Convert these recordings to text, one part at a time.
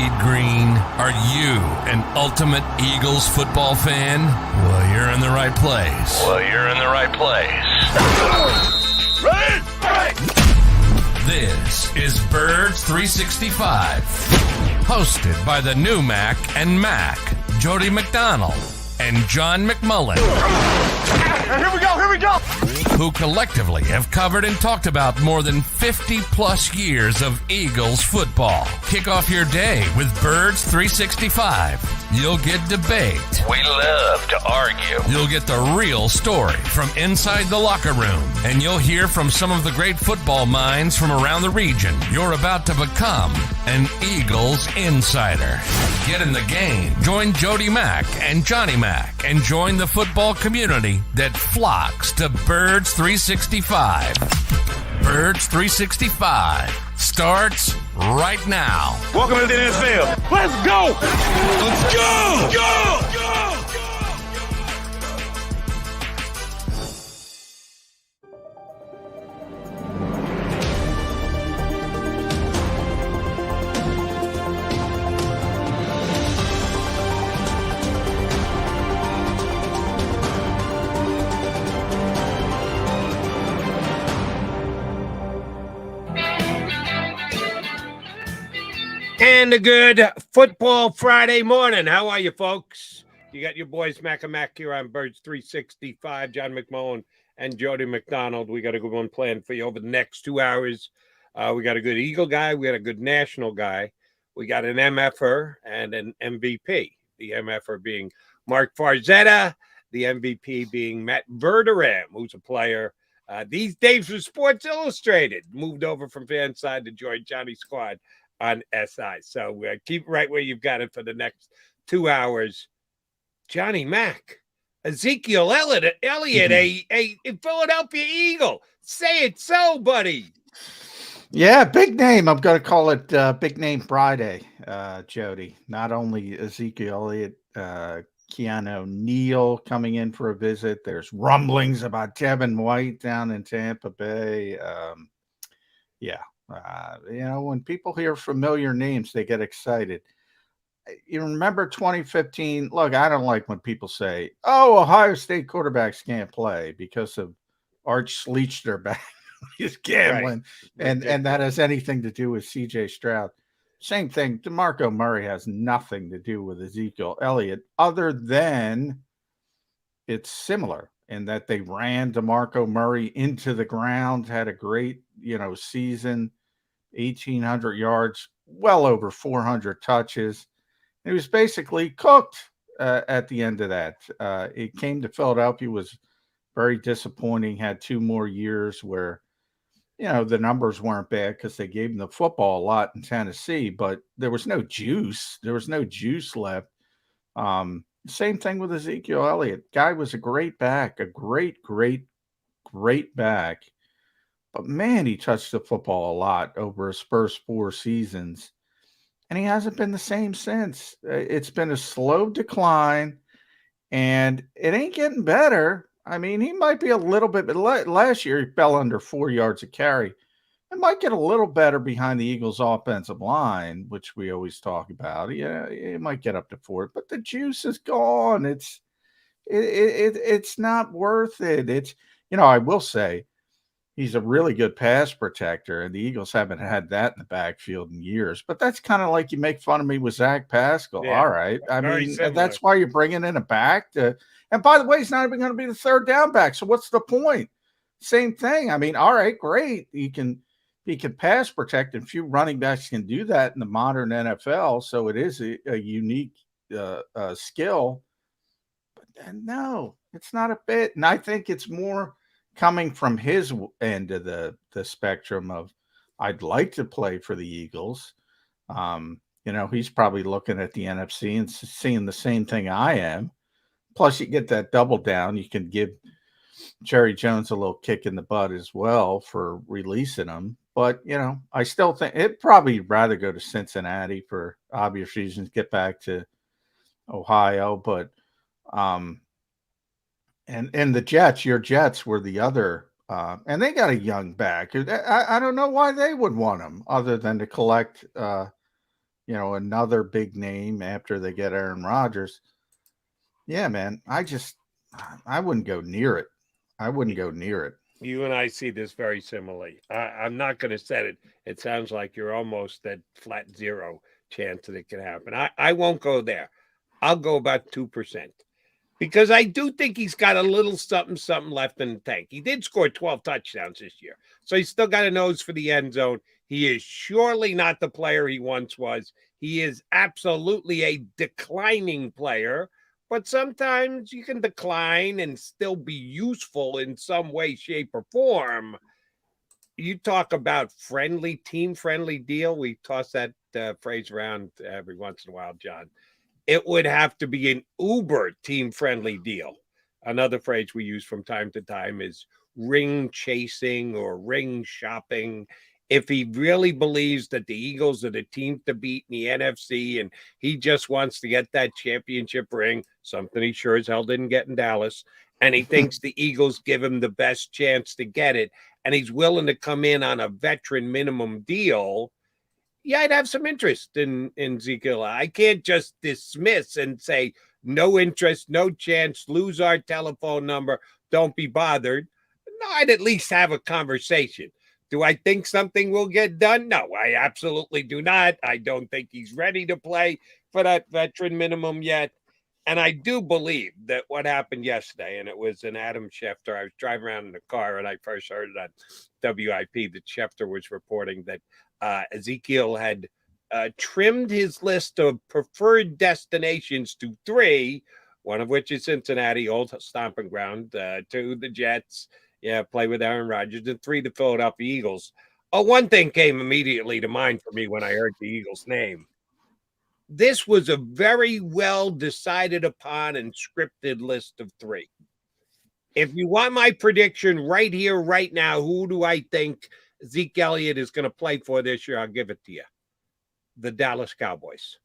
fade green. Are you an ultimate Eagles football fan? Well, you're in the right place. Ready? This is Birds 365, hosted by the new Mac and Mac, Jody McDonald and John McMullen. Here we go! Who collectively have covered and talked about more than 50 plus years of Eagles football. Kick off your day with Birds 365. You'll get debate. We love to argue. You'll get the real story from inside the locker room. And you'll hear from some of the great football minds from around the region. You're about to become an Eagles insider. Get in the game. Join Jody Mack and Johnny Mack and join the football community that flocks to Birds 365. Birds 365 starts right now. Welcome to the NFL. Let's go! Let's go! Go! And a good football Friday morning. How are you, folks? You got your boys Mac and Mac here on Birds 365, John McMullen and Jody McDonald. We got a good one planned for you over the next 2 hours. We got a good Eagle guy. We got a good national guy. We got an MFer and an MVP. The MFer being Mark Farzetta, the MVP being Matt Verderame, who's a player these days for Sports Illustrated. Moved over from Fanside to join Johnny's squad on SI. So keep it right where you've got it for the next 2 hours. Johnny Mack, Ezekiel Elliott, a Philadelphia Eagle. Say it so, buddy. Yeah, big name. I'm going to call it Big Name Friday, Jody. Not only Ezekiel Elliott, Keanu Neal coming in for a visit. There's rumblings about Devin White down in Tampa Bay. When people hear familiar names, they get excited. You remember 2015? Look, I don't like when people say, "Oh, Ohio State quarterbacks can't play because of Arch Schlichterback." He's gambling, right. and that has anything to do with C.J. Stroud. Same thing. DeMarco Murray has nothing to do with Ezekiel Elliott, other than it's similar in that they ran DeMarco Murray into the ground, had a great season. 1,800 yards, well over 400 touches. He was basically cooked at the end of that. It came to Philadelphia, was very disappointing, had 2 more years where, the numbers weren't bad because they gave him the football a lot in Tennessee, but there was no juice. There was no juice left. Same thing with Ezekiel Elliott. Guy was a great back, a great back. But, man, he touched the football a lot over his first 4 seasons, and he hasn't been the same since. It's been a slow decline, and it ain't getting better. I mean, he might be a little bit, but last year he fell under 4 yards a carry. It might get a little better behind the Eagles' offensive line, which we always talk about. Yeah, it might get up to 4, but the juice is gone. It's not worth it. It's, I will say, he's a really good pass protector, and the Eagles haven't had that in the backfield in years. But that's kind of like you make fun of me with Zach Pascal. Yeah, all right. I mean, similar. That's why you're bringing in a back. And by the way, he's not even going to be the third down back. So what's the point? Same thing. I mean, all right, great. He can pass protect, and few running backs can do that in the modern NFL. So it is a unique skill. But no, it's not a fit. And I think it's more coming from his end of the spectrum of, I'd like to play for the Eagles. He's probably looking at the NFC and seeing the same thing I am. Plus, you get that double down. You can give Jerry Jones a little kick in the butt as well for releasing him. But, I still think it'd probably rather go to Cincinnati for obvious reasons, get back to Ohio. But, and the Jets, your Jets were the other, and they got a young back. I don't know why they would want him other than to collect, another big name after they get Aaron Rodgers. Yeah, man, I wouldn't go near it. I wouldn't go near it. You and I see this very similarly. I'm not going to set it. It sounds like you're almost at flat zero chance that it can happen. I won't go there. I'll go about 2%. Because I do think he's got a little something left in the tank. He did score 12 touchdowns this year. So he's still got a nose for the end zone. He is surely not the player he once was. He is absolutely a declining player, but sometimes you can decline and still be useful in some way, shape, or form. You talk about team-friendly deal. We toss that phrase around every once in a while, John. It would have to be an uber team-friendly deal. Another phrase we use from time to time is ring chasing or ring shopping. If he really believes that the Eagles are the team to beat in the NFC and he just wants to get that championship ring, something he sure as hell didn't get in Dallas, and he thinks the Eagles give him the best chance to get it, and he's willing to come in on a veteran minimum deal, yeah, I'd have some interest in Ezekiel. I can't just dismiss and say, no interest, no chance, lose our telephone number, don't be bothered. No, I'd at least have a conversation. Do I think something will get done? No, I absolutely do not. I don't think he's ready to play for that veteran minimum yet. And I do believe that what happened yesterday, and it was an Adam Schefter, I was driving around in the car and I first heard it on WIP that Schefter was reporting that Ezekiel had trimmed his list of preferred destinations to 3, one of which is Cincinnati, old stomping ground, 2, the Jets, play with Aaron Rodgers, and 3, the Philadelphia Eagles. One thing came immediately to mind for me when I heard the Eagles' name. This was a very well decided upon and scripted list of 3. If you want my prediction right here, right now, who do I think Zeke Elliott is going to play for this year? I'll give it to you. The Dallas Cowboys.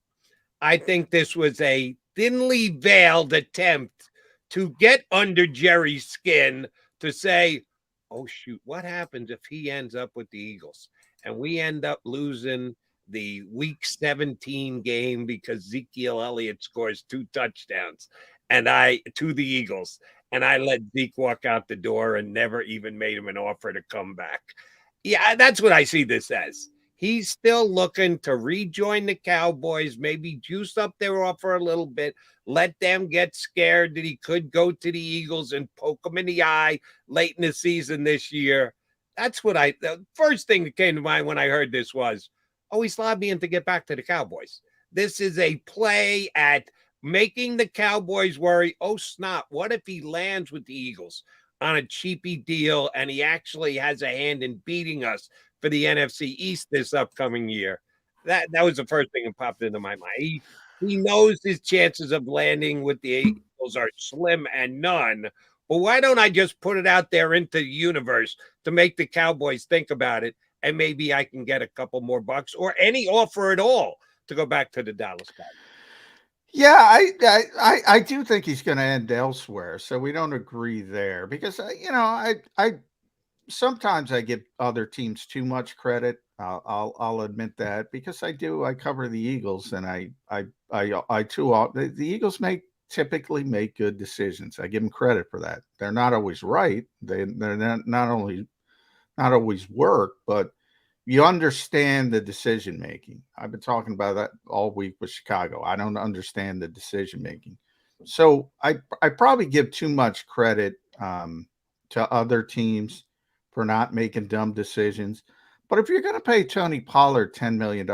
I think this was a thinly veiled attempt to get under Jerry's skin to say, oh, shoot, what happens if he ends up with the Eagles and we end up losing the week 17 game because Ezekiel Elliott scores 2 touchdowns to the Eagles, and I let Zeke walk out the door and never even made him an offer to come back. Yeah, that's what I see this as. He's still looking to rejoin the Cowboys, maybe juice up their offer a little bit, let them get scared that he could go to the Eagles and poke them in the eye late in the season this year. That's what the first thing that came to mind when I heard this was, oh, he's lobbying to get back to the Cowboys. This is a play at making the Cowboys worry. Oh, snap. What if he lands with the Eagles on a cheapy deal and he actually has a hand in beating us for the NFC East this upcoming year? That was the first thing that popped into my mind. He knows his chances of landing with the Eagles are slim and none. But why don't I just put it out there into the universe to make the Cowboys think about it? And maybe I can get a couple more bucks or any offer at all to go back to the Dallas Cowboys. Yeah, I do think he's going to end elsewhere. So we don't agree there because, I sometimes I give other teams too much credit. I'll admit that because I cover the Eagles and the Eagles typically make good decisions. I give them credit for that. They're not always right. They're not always work, but you understand the decision making. I've been talking about that all week with Chicago. I don't understand the decision making. So I probably give too much credit to other teams for not making dumb decisions. But if you're going to pay Tony Pollard $10 million,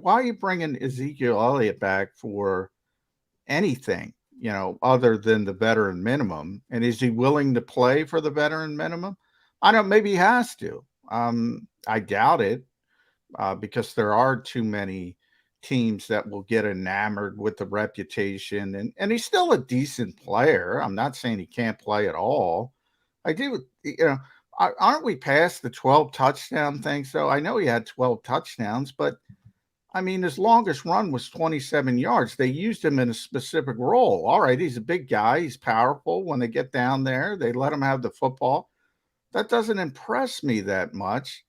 why are you bringing Ezekiel Elliott back for anything, other than the veteran minimum? And is he willing to play for the veteran minimum? I don't. Maybe he has to. I doubt it because there are too many teams that will get enamored with the reputation. And he's still a decent player. I'm not saying he can't play at all. I do. Aren't we past the 12 touchdown thing? So I know he had 12 touchdowns, but I mean, his longest run was 27 yards. They used him in a specific role. All right, he's a big guy. He's powerful. When they get down there, they let him have the football. That doesn't impress me that much.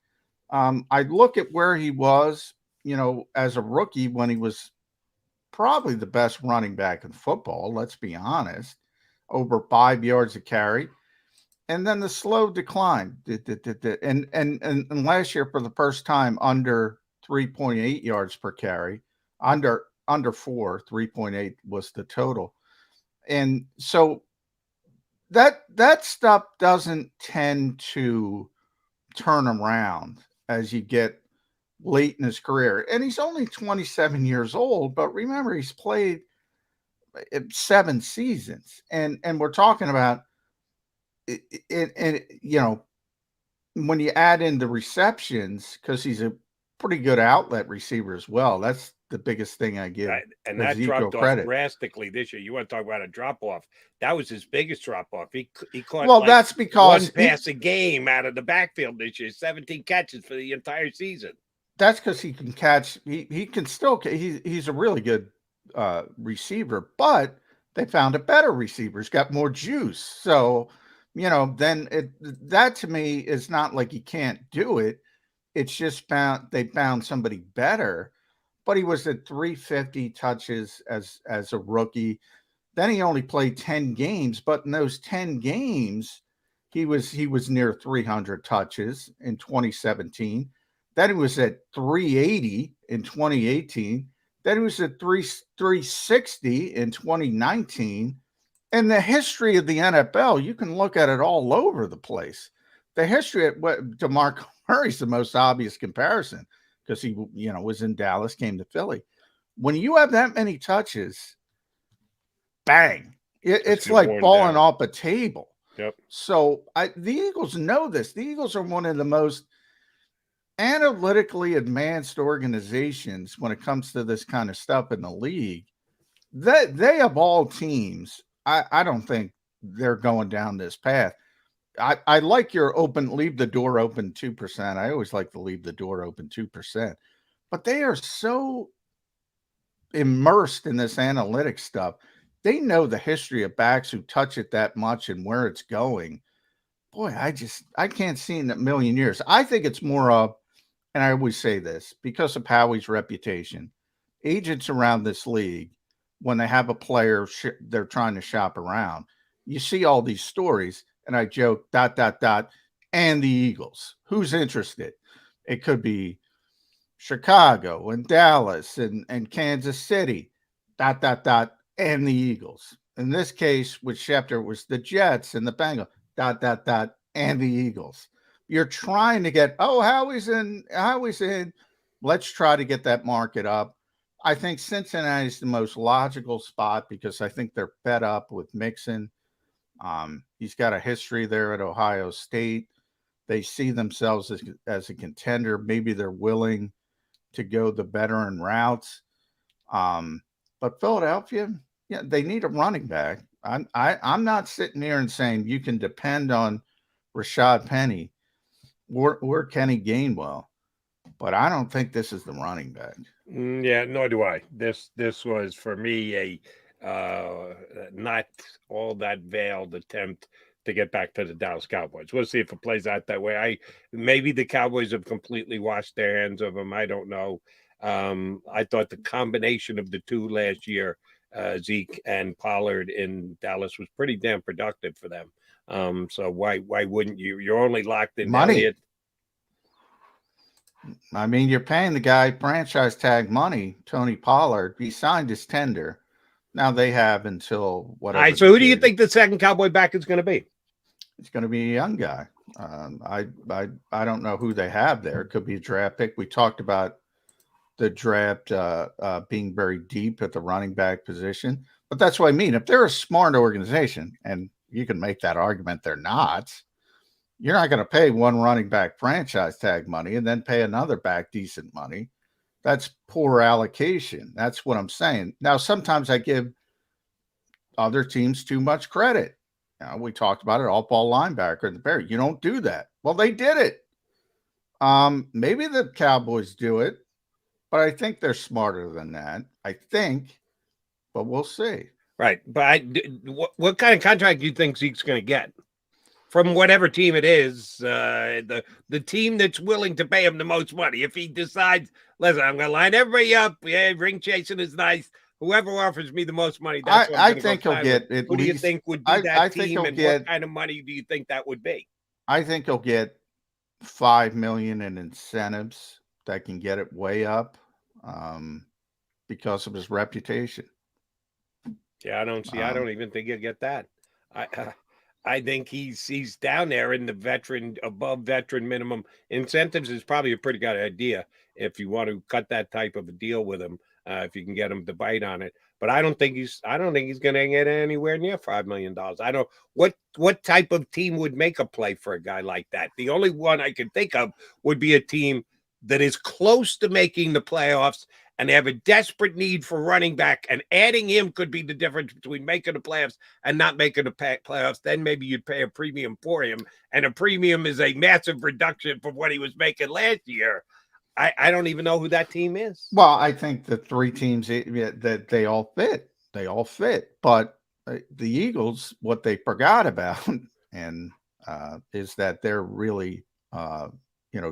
I look at where he was as a rookie when he was probably the best running back in football, let's be honest, over 5 yards a carry. And then the slow decline. And last year, for the first time, under 3.8 yards per carry, under 4, 3.8 was the total. And so that stuff doesn't tend to turn around as you get late in his career. And he's only 27 years old, but remember, he's played 7 seasons. And we're talking about and when you add in the receptions, because he's a pretty good outlet receiver as well. That's the biggest thing I give. Right. And that Ezekiel dropped off drastically this year. You want to talk about a drop off? That was his biggest drop off. He caught that's because one pass a game out of the backfield this year. 17 catches for the entire season. That's because he can catch. He can still. He's a really good receiver, but they found a better receiver. He's got more juice. So then that to me is not like he can't do it. It's just they found somebody better. But he was at 350 touches as a rookie. Then he only played 10 games, but in those 10 games, he was near 300 touches in 2017. Then he was at 380 in 2018. Then he was at 360 in 2019. And the history of the NFL, you can look at it all over the place. The history at DeMarco Murray's the most obvious comparison because he, was in Dallas, came to Philly. When you have that many touches, bang, it's like falling off a table. Yep. So the Eagles know this. The Eagles are one of the most analytically advanced organizations when it comes to this kind of stuff in the league. They of all teams, I don't think they're going down this path. I like your leave the door open 2%. I always like to leave the door open 2%. But they are so immersed in this analytics stuff. They know the history of backs who touch it that much and where it's going. Boy, I can't see in a million years. I think it's more of, and I always say this, because of Howie's reputation, agents around this league, when they have a player they're trying to shop around, you see all these stories, and I joke, ... and the Eagles. Who's interested? It could be Chicago and Dallas and Kansas City, ... and the Eagles. In this case, with Schefter, it was the Jets and the Bengals, ... and the Eagles. You're trying to get, Howie's in. Let's try to get that market up. I think Cincinnati is the most logical spot because I think they're fed up with Mixon. He's got a history there at Ohio State. They see themselves as a contender. Maybe they're willing to go the veteran routes. But Philadelphia, they need a running back. I'm not sitting here and saying you can depend on Rashad Penny or Kenny Gainwell, but I don't think this is the running back. Yeah, nor do I. This was for me a not all that veiled attempt to get back to the Dallas Cowboys. We'll see if it plays out that way. Maybe the Cowboys have completely washed their hands of him. I don't know. I thought the combination of the two last year, Zeke and Pollard in Dallas, was pretty damn productive for them. So why wouldn't you? You're only locked in money. Elliott. I mean, you're paying the guy franchise tag money, Tony Pollard. He signed his tender. Now they have until whatever. All right, so who do you think the second Cowboy back is going to be? It's going to be a young guy. I don't know who they have there. It could be a draft pick. We talked about the draft being very deep at the running back position. But that's what I mean. If they're a smart organization, and you can make that argument they're not, you're not going to pay one running back franchise tag money and then pay another back decent money. That's poor allocation. That's what I'm saying. Now, sometimes I give other teams too much credit. We talked about it, off-ball linebacker in the Bears. You don't do that. Well, they did it. Maybe the Cowboys do it, but I think they're smarter than that. I think, but we'll see. Right. But what kind of contract do you think Zeke's going to get? from whatever team it is, the team that's willing to pay him the most money. If he decides, listen, I'm going to line everybody up. Yeah, ring chasing is nice. Whoever offers me the most money, that's what I'm going to think he'll get at Who least, do you think would be that team, and get, what kind of money do you think that would be? I think he'll get $5 million in incentives that can get it way up because of his reputation. Yeah, I don't even think he'll get that. I think he's down there in the above veteran minimum. Incentives is probably a pretty good idea if you want to cut that type of a deal with him. If you can get him to bite on it, but I don't think he's going to get anywhere near $5 million. I don't what type of team would make a play for a guy like that. The only one I can think of would be a team that is close to making the playoffs and they have a desperate need for running back, and adding him could be the difference between making the playoffs and not making the playoffs. Then maybe you'd pay a premium for him, and a premium is a massive reduction from what he was making last year. I don't even know who that team is. Well, I think the three teams that they all fit. They all fit. But the Eagles, what they forgot about, and is that they're really,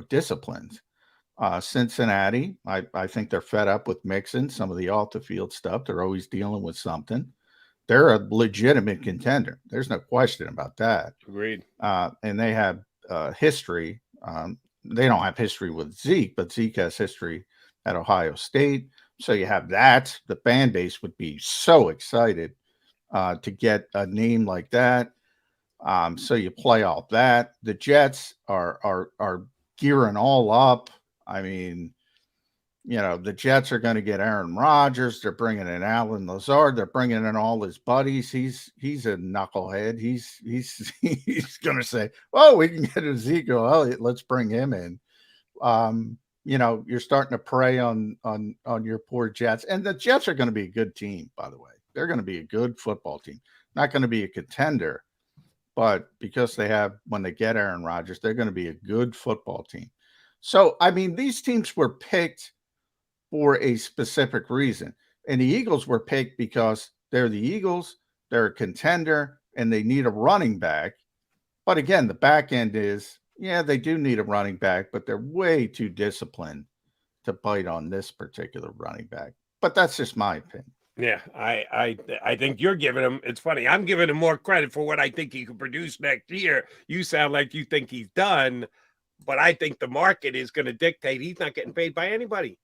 disciplined. Cincinnati, I think they're fed up with Mixon, some of the off the field stuff. They're always dealing with something. They're a legitimate contender. There's no question about that. Agreed. And they have history. They don't have history with Zeke, but Zeke has history at Ohio State. So you have that. The fan base would be so excited to get a name like that. So you play off that. The Jets are gearing all up. I mean, the Jets are going to get Aaron Rodgers. They're bringing in Alan Lazard. They're bringing in all his buddies. He's a knucklehead. He's going to say, "Oh, we can get Ezekiel Elliott. Let's bring him in." You're starting to prey on your poor Jets, and the Jets are going to be a good team. By the way, they're going to be a good football team. Not going to be a contender, but because when they get Aaron Rodgers, they're going to be a good football team. So, I mean, these teams were picked for a specific reason. And the Eagles were picked because they're the Eagles, they're a contender, and they need a running back. But again, the back end is, they do need a running back, but they're way too disciplined to bite on this particular running back. But that's just my opinion. Yeah, I think you're giving him, it's funny, I'm giving him more credit for what I think he can produce next year. You sound like you think he's done, but I think the market is going to dictate he's not getting paid by anybody.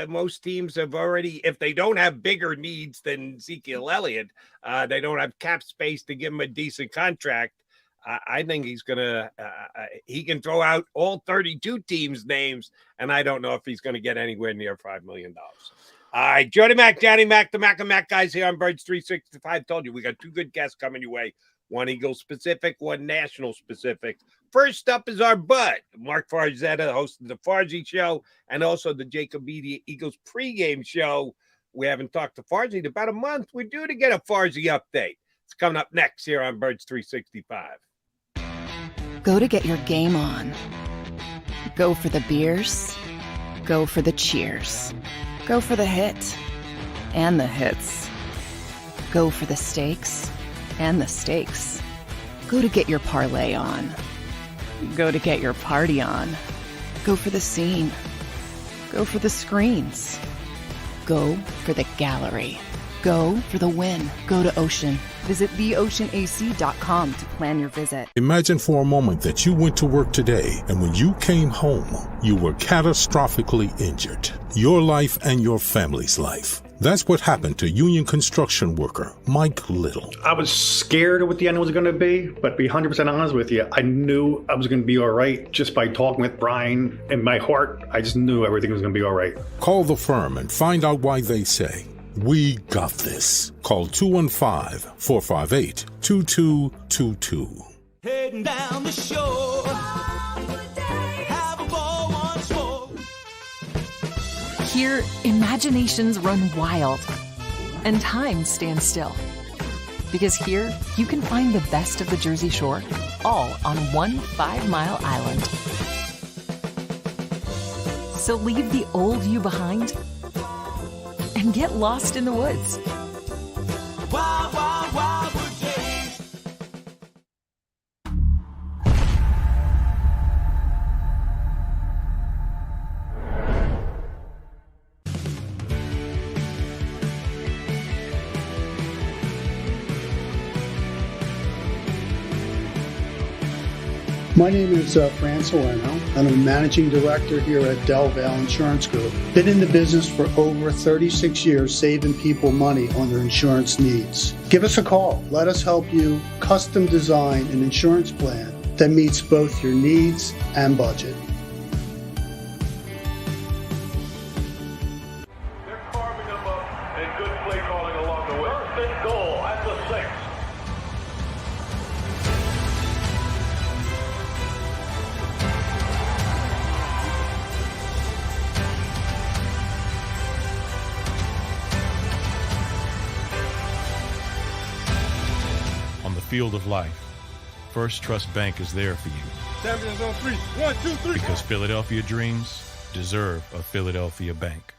Most teams have already, if they don't have bigger needs than Ezekiel Elliott, they don't have cap space to give him a decent contract. I think he's going to, he can throw out all 32 teams' names, and I don't know if he's going to get anywhere near $5 million. All right, Johnny Mac, the Mac and Mac guys here on Birds 365. Told you we got two good guests coming your way. One Eagle specific, one national specific. First up is our bud, Mark Farzetta, host of the Farzy Show and also the JAKIB Media Eagles pregame show. We haven't talked to Farzy in about a month. We're due to get a Farzy update. It's coming up next here on Birds 365. Go to get your game on. Go for the beers. Go for the cheers. Go for the hit and the hits. Go for the stakes and the stakes. Go to get your parlay on. Go to get your party on. Go for the scene. Go for the screens. Go for the gallery. Go for the win. Go to Ocean. Visit theoceanac.com to plan your visit. Imagine for a moment that you went to work today and when you came home, you were catastrophically injured. Your life and your family's life. That's what happened to union construction worker Mike Little. I was scared of what the end was going to be, but to be 100% honest with you, I knew I was going to be all right just by talking with Brian. In my heart, I just knew everything was going to be all right. Call the firm and find out why they say, "We got this." Call 215-458-2222. Heading down the shore. Have a ball once more. Here, imaginations run wild and time stands still. Because here, you can find the best of the Jersey Shore, all on one 5-mile island. So leave the old you behind and get lost in the woods. Wild, wild, wild wood days. My name is Fran Salerno, and I'm a managing director here at Del Valle Insurance Group. Been in the business for over 36 years, saving people money on their insurance needs. Give us a call. Let us help you custom design an insurance plan that meets both your needs and budget. They're carving them up and good play calling along the way. First and goal at the 6. On the field of life, First Trust Bank is there for you. Champions on 3. 1, 2, 3. Because Philadelphia dreams deserve a Philadelphia bank.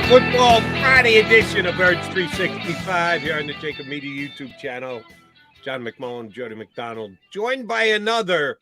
Football Friday edition of Birds 365 here on the JAKIB Media YouTube channel. John McMullen, Jody McDonald, joined by another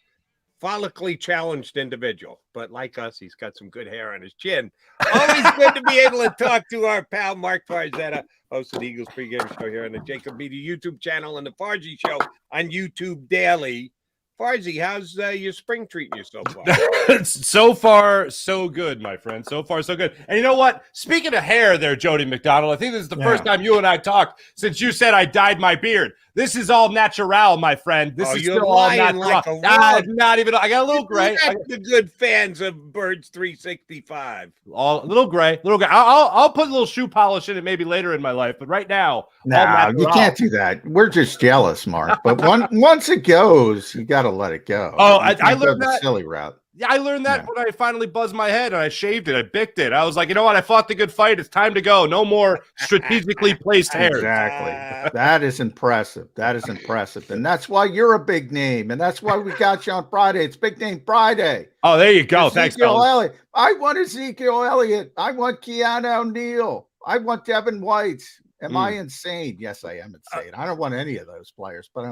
follically challenged individual. But like us, he's got some good hair on his chin. Always good to be able to talk to our pal Mark Farzetta, host of the Eagles pregame show here on the JAKIB Media YouTube channel and the Farzy Show on YouTube daily. Farzy, how's your spring treating you so far? So far, so good, my friend. So far, so good. And you know what? Speaking of hair there, Jody McDonald, I think this is the first time you and I talked since you said I dyed my beard. This is all natural, my friend. This is still all natural. Like not even. I got a little gray. The good fans of Birds 365. A little gray. I'll put a little shoe polish in it maybe later in my life, but right now, no, you can't do that. We're just jealous, Mark. But once it goes, you got to let it go. Oh, I learned that silly route. Yeah, I learned that when I finally buzzed my head and I shaved it. I bicked it. I was like, you know what? I fought the good fight. It's time to go. No more strategically placed hair. Exactly. That is impressive. That is impressive. And that's why you're a big name. And that's why we got you on Friday. It's Big Name Friday. Oh, there you go. Thanks, Elliott. I want Ezekiel Elliott. I want Keanu O'Neal. I want Devin White. Am I insane? Yes, I am insane. I don't want any of those players, but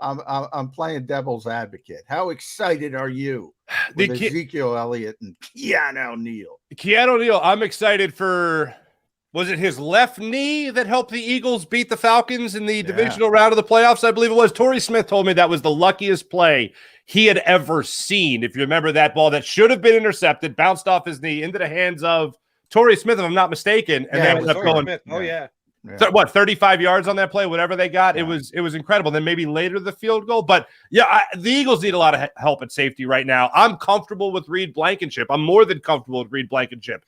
I'm playing devil's advocate. How excited are you with Ezekiel Elliott and Keanu O'Neal? Keanu O'Neal, I'm excited for, was it his left knee that helped the Eagles beat the Falcons in the divisional round of the playoffs? I believe it was. Torrey Smith told me that was the luckiest play he had ever seen. If you remember that ball that should have been intercepted, bounced off his knee into the hands of Torrey Smith, if I'm not mistaken, and then ended up going. Smith. Oh, yeah. 35 yards on that play, whatever they got. It was incredible. Then maybe later the field goal. But yeah, the Eagles need a lot of help at safety right now. I'm comfortable with Reed Blankenship. I'm more than comfortable with Reed Blankenship.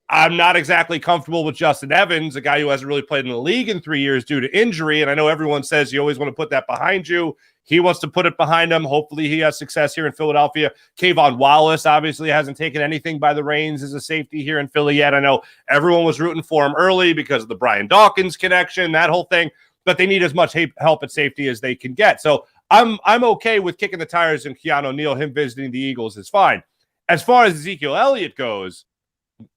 I'm not exactly comfortable with Justin Evans, a guy who hasn't really played in the league in 3 years due to injury. And I know everyone says you always want to put that behind you. He wants to put it behind him. Hopefully he has success here in Philadelphia. Kayvon Wallace obviously hasn't taken anything by the reins as a safety here in Philly yet. I know everyone was rooting for him early because of the Brian Dawkins connection, that whole thing, but they need as much help at safety as they can get. So I'm okay with kicking the tires and Keanu O'Neal. Him visiting the Eagles is fine. As far as Ezekiel Elliott goes,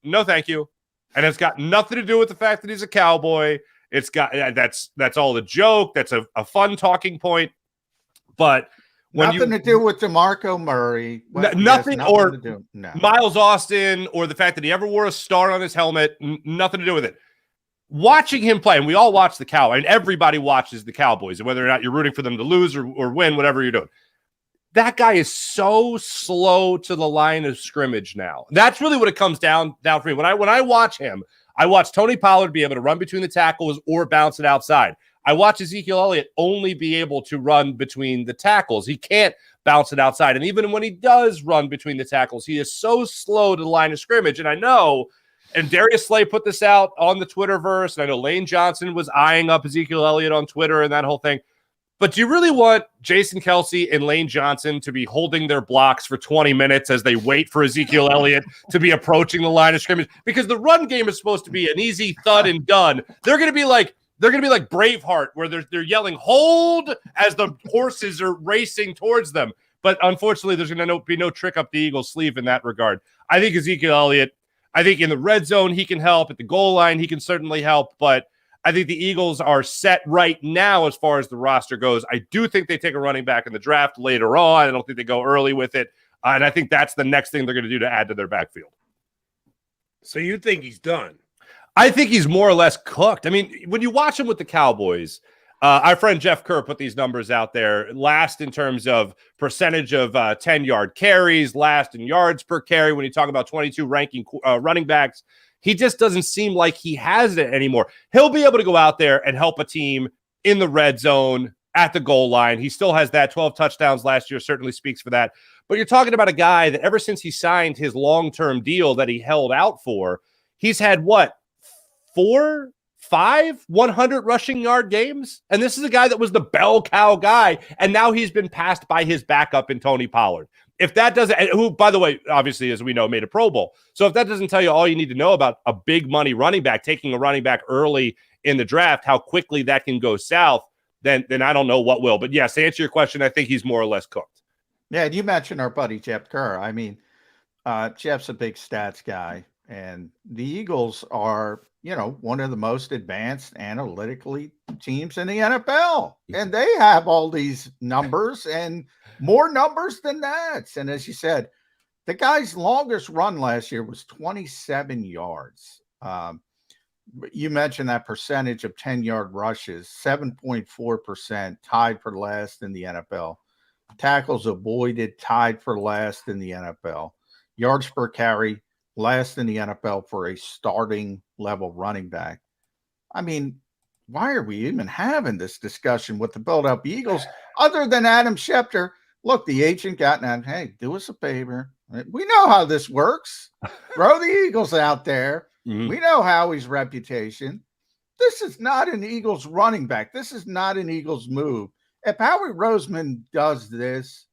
no thank you. And it's got nothing to do with the fact that he's a Cowboy. It's got that's all a joke. That's a fun talking point. But when nothing to do with DeMarco Murray. Nothing or Miles Austin or the fact that he ever wore a star on his helmet. Nothing to do with it. Watching him play, and we all watch the Cowboys, and everybody watches the Cowboys, and whether or not you're rooting for them to lose or win, whatever you're doing. That guy is so slow to the line of scrimmage now. That's really what it comes down for me. When I watch him, I watch Tony Pollard be able to run between the tackles or bounce it outside. I watch Ezekiel Elliott only be able to run between the tackles. He can't bounce it outside. And even when he does run between the tackles, he is so slow to the line of scrimmage. And I know, and Darius Slay put this out on the Twitterverse, and I know Lane Johnson was eyeing up Ezekiel Elliott on Twitter and that whole thing. But do you really want Jason Kelce and Lane Johnson to be holding their blocks for 20 minutes as they wait for Ezekiel Elliott to be approaching the line of scrimmage? Because the run game is supposed to be an easy thud and done. They're going to be like Braveheart, where they're yelling "hold" as the horses are racing towards them. But unfortunately, there's going to be no trick up the Eagles' sleeve in that regard. I think Ezekiel Elliott, I think in the red zone he can help. At the goal line he can certainly help. But I think the Eagles are set right now as far as the roster goes. I do think they take a running back in the draft later on. I don't think they go early with it. And I think that's the next thing they're going to do to add to their backfield. So you think he's done? I think he's more or less cooked. I mean, when you watch him with the Cowboys, our friend Jeff Kerr put these numbers out there. Last in terms of percentage of 10-yard carries, last in yards per carry. When you talk about 22 ranking running backs, he just doesn't seem like he has it anymore. He'll be able to go out there and help a team in the red zone at the goal line. He still has that. 12 touchdowns last year certainly speaks for that. But you're talking about a guy that ever since he signed his long-term deal that he held out for, he's had what? 4, 5 100 rushing yard games. And this is a guy that was the bell cow guy. And now he's been passed by his backup in Tony Pollard. If that doesn't, who, by the way, obviously, as we know, made a Pro Bowl. So if that doesn't tell you all you need to know about a big money running back, taking a running back early in the draft, how quickly that can go south, then I don't know what will. But yes, to answer your question, I think he's more or less cooked. Yeah, and you mentioned our buddy Jeff Kerr. I mean, Jeff's a big stats guy, and the Eagles are, one of the most advanced analytically teams in the NFL. And they have all these numbers and more numbers than that. And as you said, the guy's longest run last year was 27 yards. You mentioned that percentage of 10-yard rushes, 7.4%, tied for last in the NFL. Tackles avoided, tied for last in the NFL. Yards per carry, last in the NFL for a starting level running back. I mean, why are we even having this discussion with the Philadelphia Eagles other than Adam Schefter? Look, the agent got now, hey, do us a favor. We know how this works. Throw the Eagles out there. Mm-hmm. We know Howie's reputation. This is not an Eagles running back. This is not an Eagles move. If Howie Roseman does this,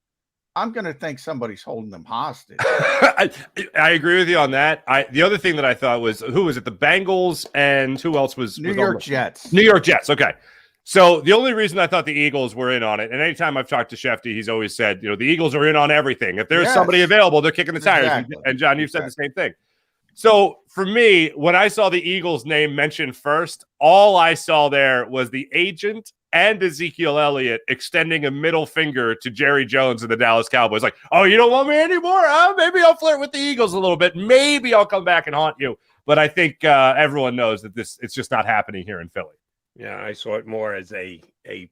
I'm going to think somebody's holding them hostage. I agree with you on that. The other thing that I thought was, who was it? The Bengals and who else was? New York Jets. New York Jets. Okay. So the only reason I thought the Eagles were in on it, and anytime I've talked to Shefty, he's always said, the Eagles are in on everything. If there's somebody available, they're kicking the tires. Exactly. And John, you've said the same thing. So for me, when I saw the Eagles name mentioned first, all I saw there was the agent and Ezekiel Elliott extending a middle finger to Jerry Jones and the Dallas Cowboys. Like, oh, you don't want me anymore? Maybe I'll flirt with the Eagles a little bit. Maybe I'll come back and haunt you. But I think everyone knows that it's just not happening here in Philly. Yeah, I saw it more as a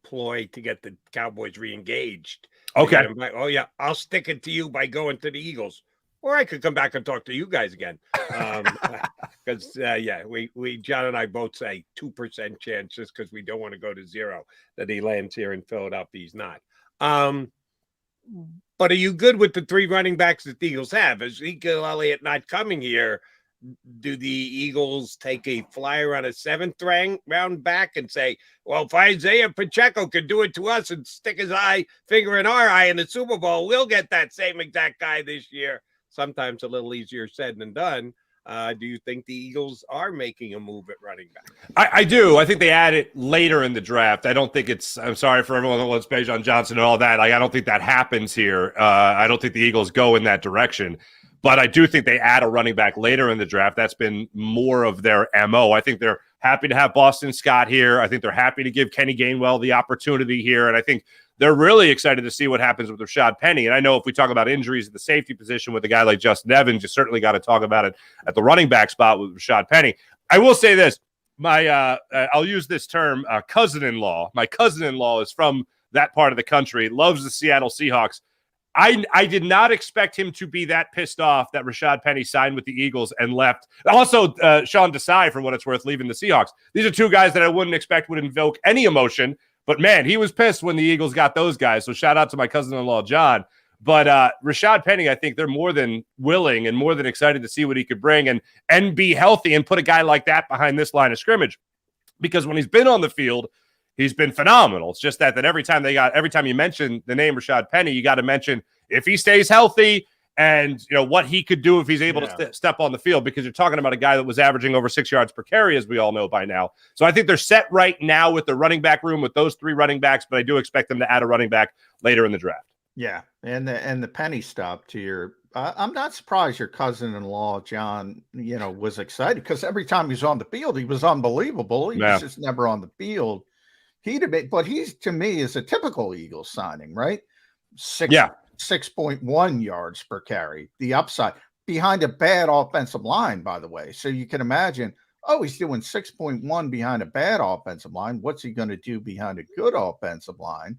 ploy to get the Cowboys re-engaged. Okay. Oh, yeah, I'll stick it to you by going to the Eagles. Or I could come back and talk to you guys again. Because, we John and I both say 2% chance just because we don't want to go to 0 that he lands here in Philadelphia. He's not. But are you good with the 3 running backs that the Eagles have? Ezekiel Elliott not coming here, do the Eagles take a flyer on a 7th round back and say, well, if Isaiah Pacheco could do it to us and stick his finger in our eye in the Super Bowl, we'll get that same exact guy this year? Sometimes a little easier said than done. Do you think the Eagles are making a move at running back? I do. I think they add it later in the draft. I don't think I'm sorry for everyone that loves Bijan Johnson and all that. I don't think that happens here. I don't think the Eagles go in that direction. But I do think they add a running back later in the draft. That's been more of their MO. I think they're happy to have Boston Scott here. I think they're happy to give Kenny Gainwell the opportunity here. And I think they're really excited to see what happens with Rashad Penny. And I know if we talk about injuries at the safety position with a guy like Justin Evans, you certainly got to talk about it at the running back spot with Rashad Penny. I will say this. I'll use this term, cousin-in-law. My cousin-in-law is from that part of the country, loves the Seattle Seahawks. I did not expect him to be that pissed off that Rashad Penny signed with the Eagles and left. Also, Sean Desai, for what it's worth, leaving the Seahawks. These are 2 guys that I wouldn't expect would invoke any emotion. But, man, he was pissed when the Eagles got those guys. So shout out to my cousin-in-law, John. But Rashad Penny, I think they're more than willing and more than excited to see what he could bring and be healthy and put a guy like that behind this line of scrimmage. Because when he's been on the field, he's been phenomenal. It's just that every time you mention the name Rashad Penny, you got to mention if he stays healthy and what he could do if he's able to step on the field, because you're talking about a guy that was averaging over 6 yards per carry, as we all know by now. So I think they're set right now with the running back room with those 3 running backs, but I do expect them to add a running back later in the draft. Yeah, and the penny stuff to your. I'm not surprised your cousin-in-law John, was excited because every time he was on the field, he was unbelievable. He was just never on the field. But he's to me is a typical Eagles signing, right? 6.1 yards per carry. The upside behind a bad offensive line, by the way. So you can imagine. Oh, he's doing 6.1 behind a bad offensive line. What's he going to do behind a good offensive line?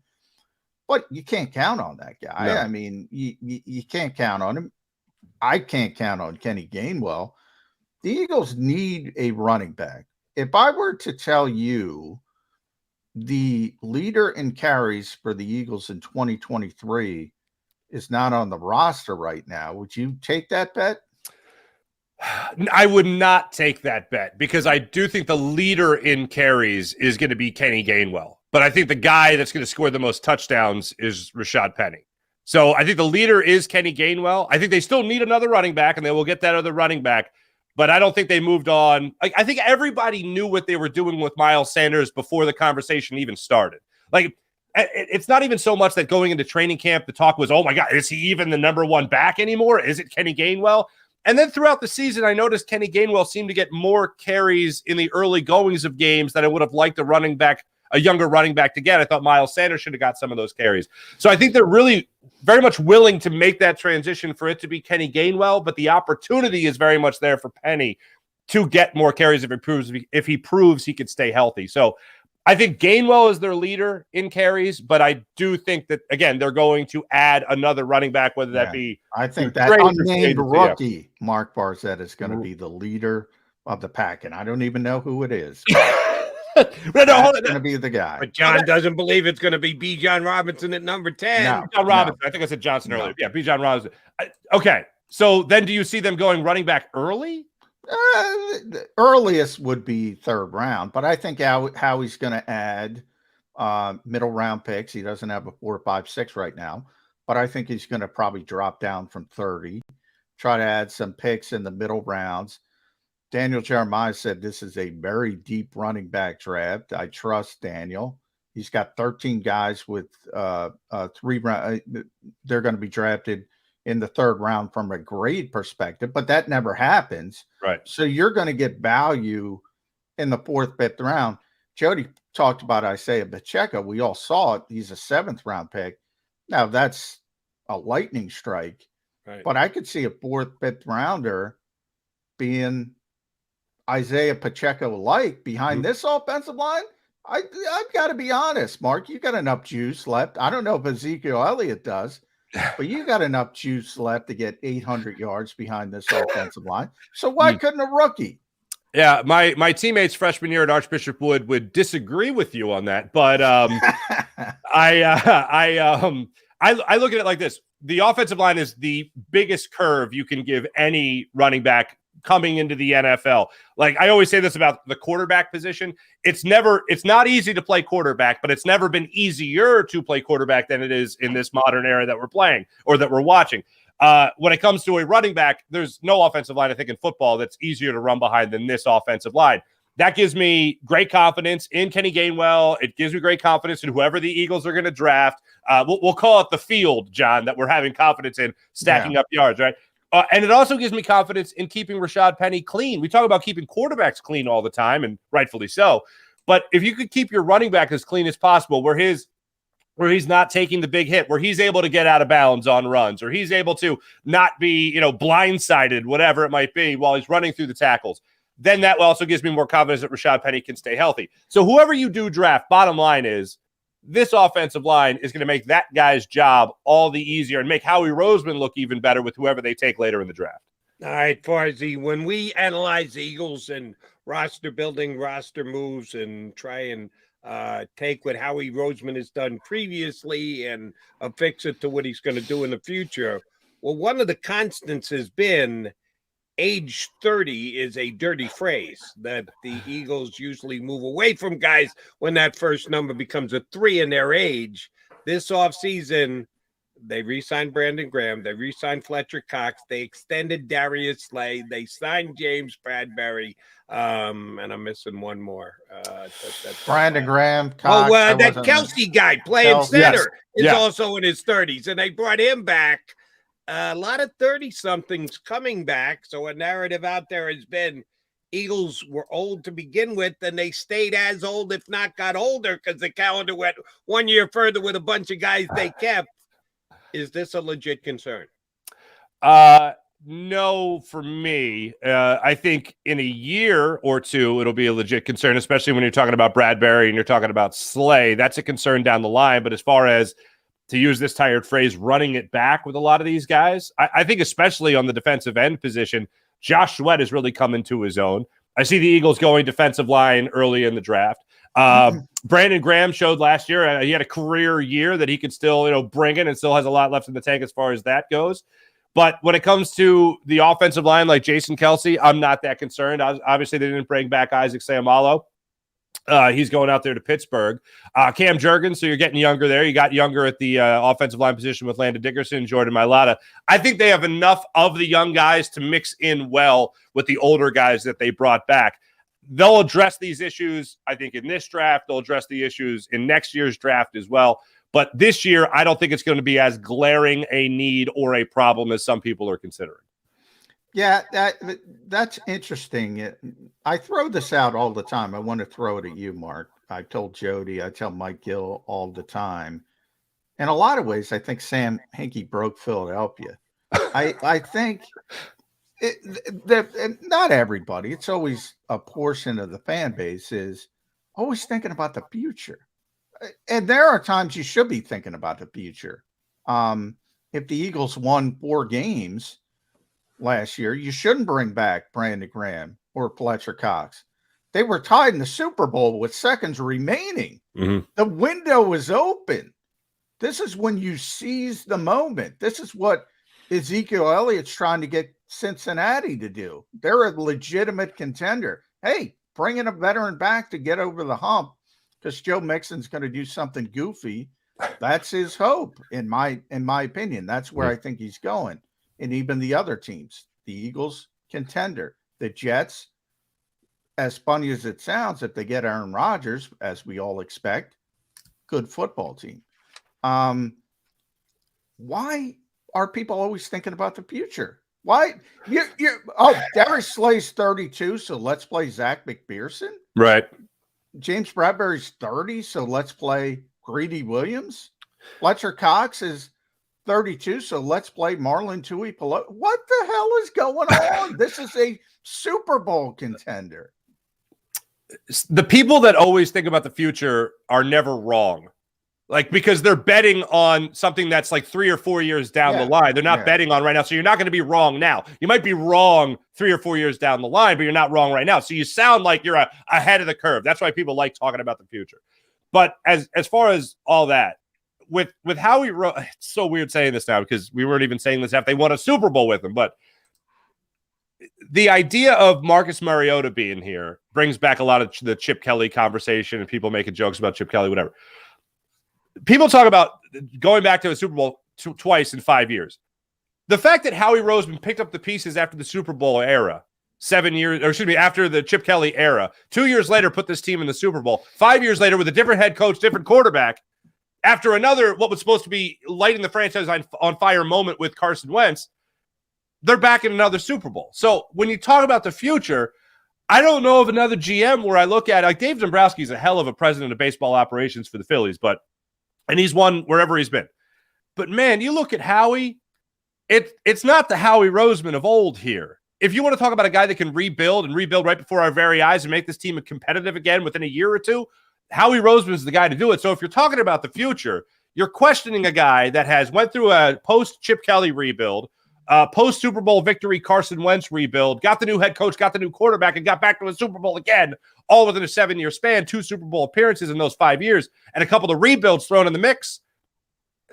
But you can't count on that guy. No. I mean, you can't count on him. I can't count on Kenny Gainwell. The Eagles need a running back. If I were to tell you the leader in carries for the Eagles in 2023 is not on the roster right now, would you take that bet? I would not take that bet because I do think the leader in carries is going to be Kenny Gainwell. But I think the guy that's going to score the most touchdowns is Rashad Penny. So I think the leader is Kenny Gainwell. I think they still need another running back, and they will get that other running back. But I don't think they moved on. I think everybody knew what they were doing with Miles Sanders before the conversation even started. It's not even so much that going into training camp, the talk was, oh, my God, is he even the number one back anymore? Is it Kenny Gainwell? And then throughout the season, I noticed Kenny Gainwell seemed to get more carries in the early goings of games than I would have liked a younger running back to get. I thought Miles Sanders should have got some of those carries. So I think they're really very much willing to make that transition for it to be Kenny Gainwell, but the opportunity is very much there for Penny to get more carries if he proves he could stay healthy. So I think Gainwell is their leader in carries, but I do think that, again, they're going to add another running back, whether that be... I think that unnamed rookie, Mark Farzetta, is going to be the leader of the pack, and I don't even know who it is. That's going to be the guy. But John doesn't believe it's going to be B. John Robinson at number 10. No, John Robinson. I think I said Johnson earlier. Yeah, B. John Robinson. Okay, so then do you see them going running back early? The earliest would be third round, but I think how he's going to add middle round picks. He doesn't have a 4, 5, 6 right now, but I think he's going to probably drop down from 30, try to add some picks in the middle rounds. Daniel Jeremiah said this is a very deep running back draft. I trust Daniel. He's got 13 guys with 3 rounds. They're going to be drafted in the third round from a grade perspective, but that never happens. Right. So you're going to get value in the 4th, 5th round. Jody talked about Isaiah Pacheco. We all saw it. He's a 7th round pick. Now that's a lightning strike, but I could see a 4th, 5th rounder being Isaiah Pacheco-like behind this offensive line. I've got to be honest, Mark, you got enough juice left. I don't know if Ezekiel Elliott does, but you got enough juice left to get 800 yards behind this offensive line. So why couldn't a rookie? Yeah, my teammates freshman year at Archbishop would disagree with you on that, but I look at it like this: the offensive line is the biggest curve you can give any running back coming into the NFL. Like I always say this about the quarterback position. It's not easy to play quarterback, but it's never been easier to play quarterback than it is in this modern era that we're playing or that we're watching. When it comes to a running back, there's no offensive line, I think, in football that's easier to run behind than this offensive line. That gives me great confidence in Kenny Gainwell. It gives me great confidence in whoever the Eagles are going to draft. We'll call it the field, John, that we're having confidence in stacking up yards, right? And it also gives me confidence in keeping Rashad Penny clean. We talk about keeping quarterbacks clean all the time, and rightfully so. But if you could keep your running back as clean as possible, where he's not taking the big hit, where he's able to get out of bounds on runs, or he's able to not be, blindsided, whatever it might be, while he's running through the tackles, then that also gives me more confidence that Rashad Penny can stay healthy. So whoever you do draft, bottom line is, this offensive line is going to make that guy's job all the easier and make Howie Roseman look even better with whoever they take later in the draft. All right, Farzy, when we analyze the Eagles and roster building, roster moves, and try and take what Howie Roseman has done previously and affix it to what he's going to do in the future, well, one of the constants has been age 30 is a dirty phrase that the Eagles usually move away from guys when that first number becomes a 3 in their age. This offseason, They re-signed Brandon Graham. They re-signed Fletcher Cox. They extended Darius Slay. They signed James Bradbury. And I'm missing one more. Brandon Graham. Cox, that Kelsey guy playing center is also in his 30s, and they brought him back. A lot of 30-somethings coming back. So a narrative out there has been Eagles were old to begin with, and they stayed as old, if not got older, because the calendar went 1 year further with a bunch of guys they kept. Is this a legit concern? No, for me. I think in a year or two, it'll be a legit concern, especially when you're talking about Bradbury and you're talking about Slay. That's a concern down the line. But as far as, to use this tired phrase, running it back with a lot of these guys, I think especially on the defensive end position, Josh Sweat has really come into his own. I see the Eagles going defensive line early in the draft. Brandon Graham showed last year he had a career year that he could still, bring in and still has a lot left in the tank as far as that goes. But when it comes to the offensive line, like Jason Kelsey, I'm not that concerned. Obviously, they didn't bring back Isaac Seumalo. He's going out there to Pittsburgh. Cam Jurgens, so you're getting younger there. You got younger at the offensive line position with Landon Dickerson and Jordan Mailata. I think they have enough of the young guys to mix in well with the older guys that they brought back. They'll address these issues, I think, in this draft. They'll address the issues in next year's draft as well. But this year, I don't think it's going to be as glaring a need or a problem as some people are considering. Yeah, that's interesting. I throw this out all the time. I want to throw it at you, Mark. I told Jody, I tell Mike Gill all the time. In a lot of ways, I think Sam Hinkie broke Philadelphia. I think not everybody, it's always a portion of the fan base is always thinking about the future. And there are times you should be thinking about the future. If the Eagles won 4 games last year, you shouldn't bring back Brandon Graham or Fletcher Cox. They were tied in the Super Bowl with seconds remaining. Mm-hmm. The window was open. This is when you seize the moment. This is what Ezekiel Elliott's trying to get Cincinnati to do. They're a legitimate contender. Hey, bringing a veteran back to get over the hump because Joe Mixon's going to do something goofy. That's his hope, in my opinion. That's where I think he's going. And even the other teams, the Eagles, contender, the Jets, as funny as it sounds, if they get Aaron Rodgers, as we all expect, good football team. Why are people always thinking about the future? Why? Darius Slay's 32, so let's play Zach McPherson. Right. James Bradbury's 30, so let's play Greedy Williams. Fletcher Cox is 32, so let's play Marlon Tuipulotu. What the hell is going on? This is a Super Bowl contender. The people that always think about the future are never wrong. Because they're betting on something that's like 3 or 4 years down the line. They're not betting on right now. So you're not going to be wrong now. You might be wrong 3 or 4 years down the line, but you're not wrong right now. So you sound like you're ahead of the curve. That's why people like talking about the future. But as far as all that, with Howie Roseman, it's so weird saying this now because we weren't even saying this after they won a Super Bowl with him. But the idea of Marcus Mariota being here brings back a lot of the Chip Kelly conversation and people making jokes about Chip Kelly, whatever. People talk about going back to a Super Bowl twice in 5 years. The fact that Howie Roseman picked up the pieces after the Super Bowl era, after the Chip Kelly era, 2 years later put this team in the Super Bowl, 5 years later with a different head coach, different quarterback, after another, what was supposed to be lighting the franchise on fire moment with Carson Wentz, they're back in another Super Bowl. So when you talk about the future, I don't know of another GM where I look at, Dave Dombrowski's a hell of a president of baseball operations for the Phillies, and he's won wherever he's been. But, man, you look at Howie, it's not the Howie Roseman of old here. If you want to talk about a guy that can rebuild right before our very eyes and make this team competitive again within a year or two, Howie Roseman is the guy to do it. So if you're talking about the future, you're questioning a guy that went through a post-Chip Kelly rebuild, post-Super Bowl victory Carson Wentz rebuild, got the new head coach, got the new quarterback, and got back to a Super Bowl again, all within a 7-year span, 2 Super Bowl appearances in those 5 years, and a couple of rebuilds thrown in the mix.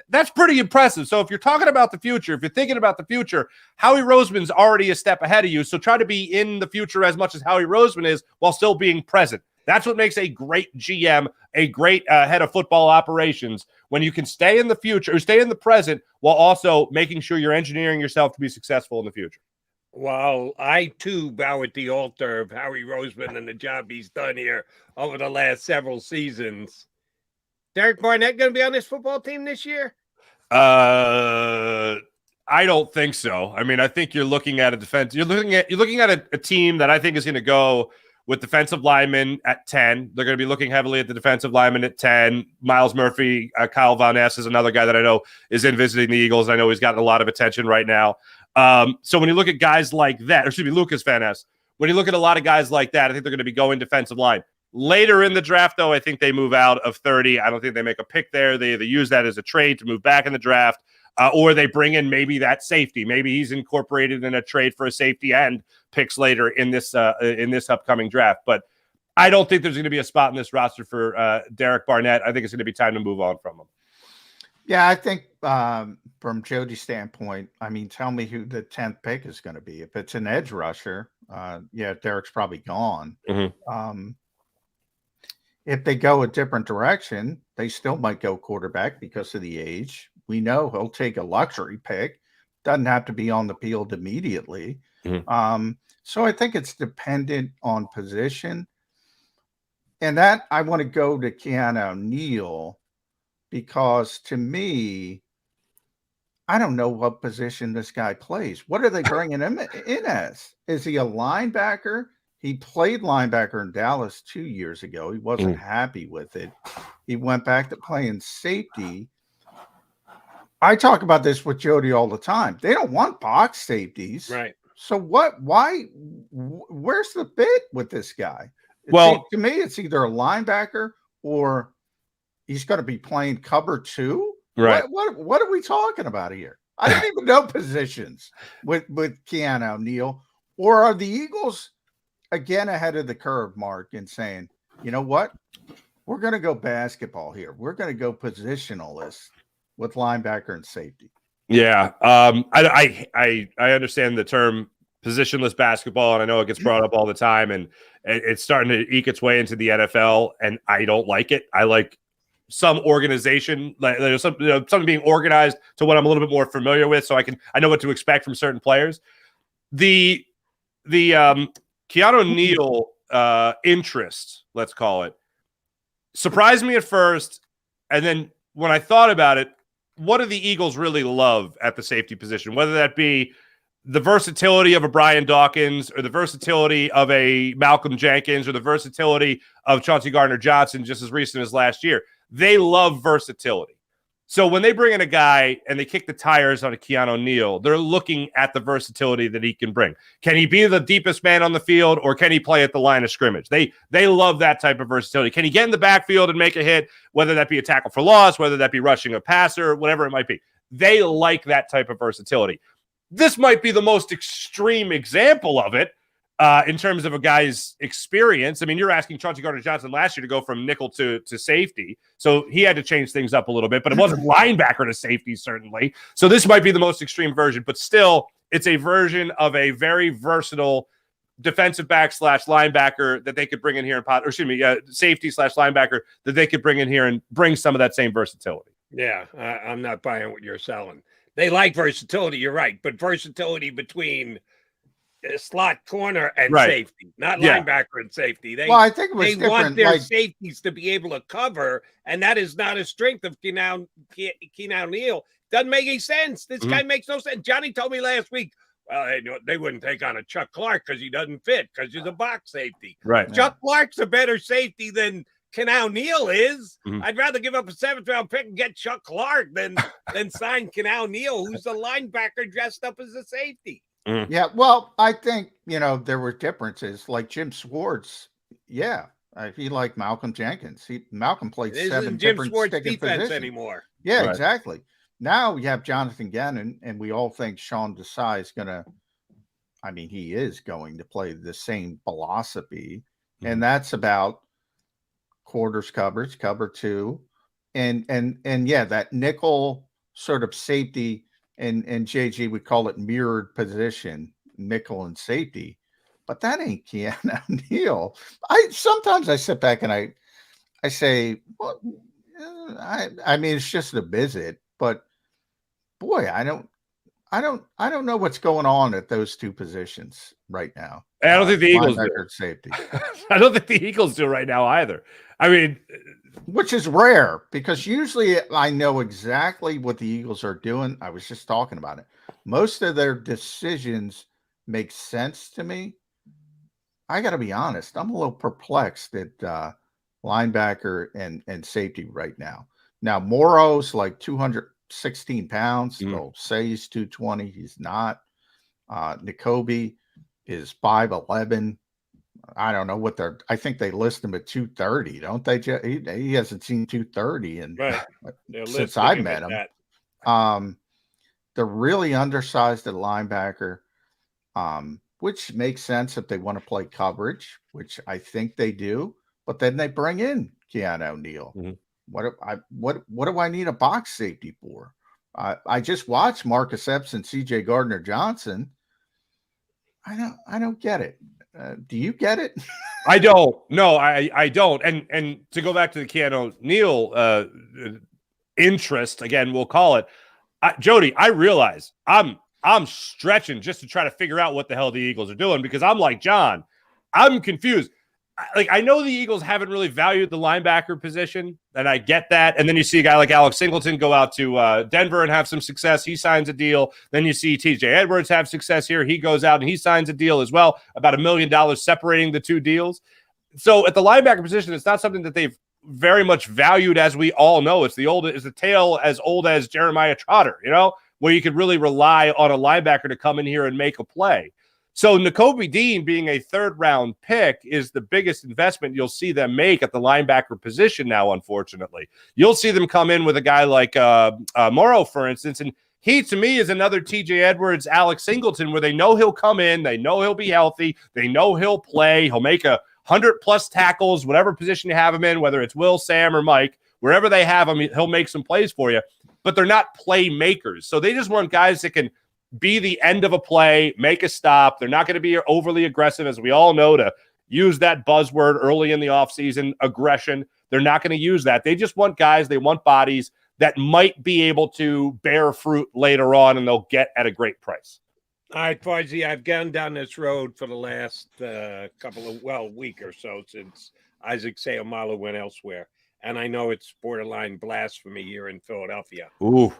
That's pretty impressive. So if you're talking about the future, if you're thinking about the future, Howie Roseman's already a step ahead of you, so try to be in the future as much as Howie Roseman is while still being present. That's what makes a great GM, a great head of football operations, when you can stay in the future or stay in the present while also making sure you're engineering yourself to be successful in the future. Well, I too bow at the altar of Howie Roseman and the job he's done here over the last several seasons. Derek Barnett going to be on this football team this year? I don't think so. I mean, I think you're looking at a defense. You're looking at a team that I think is going to go with defensive linemen at 10. They're going to be looking heavily at the defensive linemen at 10. Miles Murphy, Kyle Von Ness is another guy that I know is in visiting the Eagles. I know he's gotten a lot of attention right now. So when you look at guys like that, or excuse me, Lucas Van Ness, when you look at a lot of guys like that, I think they're going to be going defensive line. Later in the draft, though, I think they move out of 30. I don't think they make a pick there. They either use that as a trade to move back in the draft, or they bring in maybe that safety. Maybe he's incorporated in a trade for a safety and picks later in this upcoming draft. But I don't think there's going to be a spot in this roster for Derek Barnett. I think it's going to be time to move on from him. Yeah, I think from Jody's standpoint, I mean, tell me who the 10th pick is going to be. If it's an edge rusher, Derek's probably gone. Mm-hmm. If they go a different direction, they still might go quarterback because of the age. We know he'll take a luxury pick. Doesn't have to be on the field immediately. Mm-hmm. So I think it's dependent on position. And that I want to go to Keanu Neal, because to me, I don't know what position this guy plays. What are they bringing him in as? Is he a linebacker? He played linebacker in Dallas 2 years ago. He wasn't happy with it. He went back to playing safety. I talk about this with Jody all the time. They don't want box safeties. Right. So where's the fit with this guy? To me, it's either a linebacker or he's going to be playing cover 2. Right. What are we talking about here? I don't even know positions with Keanu Neal. Or are the Eagles again ahead of the curve, Mark, and saying, you know what? We're going to go basketball here. We're going to go positionalist with linebacker and safety. Yeah. I understand the term positionless basketball, and I know it gets brought up all the time, and it's starting to eke its way into the NFL, and I don't like it. I like some organization, like there's something being organized to what I'm a little bit more familiar with, so I know what to expect from certain players. The Keanu Neal interest, let's call it, surprised me at first, and then when I thought about it, what do the Eagles really love at the safety position? Whether that be the versatility of a Brian Dawkins or the versatility of a Malcolm Jenkins or the versatility of Chauncey Gardner-Johnson just as recent as last year. They love versatility. So when they bring in a guy and they kick the tires on a Keanu Neal, they're looking at the versatility that he can bring. Can he be the deepest man on the field, or can he play at the line of scrimmage? They love that type of versatility. Can he get in the backfield and make a hit, whether that be a tackle for loss, whether that be rushing a passer, whatever it might be? They like that type of versatility. This might be the most extreme example of it in terms of a guy's experience. I mean, you're asking Chauncey Gardner-Johnson last year to go from nickel to safety. So he had to change things up a little bit, but it wasn't linebacker to safety, certainly. So this might be the most extreme version, but still, it's a version of a very versatile defensive back / linebacker that they could bring in here safety / linebacker that they could bring in here and bring some of that same versatility. Yeah, I'm not buying what you're selling. They like versatility, you're right, but versatility between slot corner and safety, not linebacker and safety. I think it was they want their safeties to be able to cover, and that is not a strength of Keanu Neal. Doesn't make any sense. This guy makes no sense. Johnny told me last week, well, they wouldn't take on a Chuck Clark because he doesn't fit, because he's a box safety. Right. Chuck Clark's a better safety than Keanu Neal is. I'd rather give up a 7th-round pick and get Chuck Clark than sign Keanu Neal, who's a linebacker dressed up as a safety. Yeah, well, I think, there were differences. Like Jim Schwartz, he liked Malcolm Jenkins. Malcolm played 7 different Schwartz defense positions anymore. Yeah, exactly. Now you have Jonathan Gannon, and we all think Sean Desai is he is going to play the same philosophy, and that's about quarters coverage, cover 2, and that nickel sort of safety. And JG would call it mirrored position, nickel and safety. but that ain't Keanu Neal. Sometimes I sit back and I say, well, I mean, it's just a visit, but boy, I don't know what's going on at those two positions right now. I don't think the Eagles do. Safety. I don't think the Eagles do right now either. I mean, which is rare because usually I know exactly what the Eagles are doing. I was just talking about it. Most of their decisions make sense to me. I got to be honest. I'm a little perplexed at linebacker and safety right now. Now, Morrow's like 216 pounds. They'll say he's 220. He's not. Nakobe is 5'11". I don't know what I think they list him at 230, don't they? He hasn't seen 230 since I met him. They're really undersized at linebacker, which makes sense if they want to play coverage, which I think they do. But then they bring in Keanu Neal. What do I need a box safety for? I just watched Marcus Epps and C.J. Gardner-Johnson. I don't get it. Do you get it? I don't. No, I don't. And to go back to the Keanu Neal interest again, we'll call it. Jody, I realize I'm stretching just to try to figure out what the hell the Eagles are doing because I'm like John. I'm confused. I know the Eagles haven't really valued the linebacker position, and I get that. And then you see a guy like Alex Singleton go out to Denver and have some success. He signs a deal. Then you see TJ Edwards have success here. He goes out and he signs a deal as well, about $1 million separating the two deals. So at the linebacker position, it's not something that they've very much valued, as we all know. It's the tale as old as Jeremiah Trotter, where you could really rely on a linebacker to come in here and make a play. So Nakobe Dean being a third-round pick is the biggest investment you'll see them make at the linebacker position now, unfortunately. You'll see them come in with a guy like Morrow, for instance, and he, to me, is another TJ Edwards, Alex Singleton, where they know he'll come in, they know he'll be healthy, they know he'll play, he'll make 100-plus tackles, whatever position you have him in, whether it's Will, Sam, or Mike, wherever they have him, he'll make some plays for you. But they're not playmakers. So they just want guys that can be the end of a play, make a stop. They're not going to be overly aggressive, as we all know, to use that buzzword early in the offseason, aggression. They're not going to use that. They just want guys, they want bodies that might be able to bear fruit later on, and they'll get at a great price. All right, Farzy, I've gone down this road for the last week or so since Isaac Seumalo went elsewhere. And I know it's borderline blasphemy here in Philadelphia. Ooh.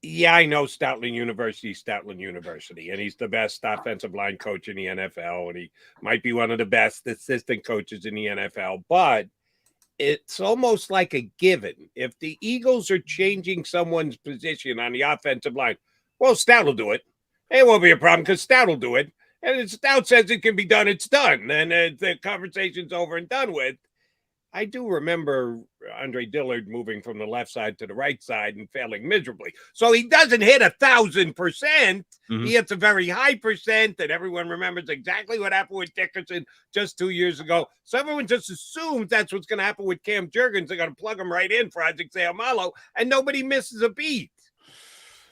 Yeah, I know Stoutland University, and he's the best offensive line coach in the NFL, and he might be one of the best assistant coaches in the NFL, but it's almost like a given. If the Eagles are changing someone's position on the offensive line, well, Stout will do it. It won't be a problem because Stout will do it. And if Stout says it can be done, it's done. And the conversation's over and done with. I do remember Andre Dillard moving from the left side to the right side and failing miserably. So he doesn't hit 1,000%. He hits a very high percent, and everyone remembers exactly what happened with Dickerson just 2 years ago. So everyone just assumes that's what's going to happen with Cam Jurgens. They're going to plug him right in for Isaac Seumalo, and nobody misses a beat.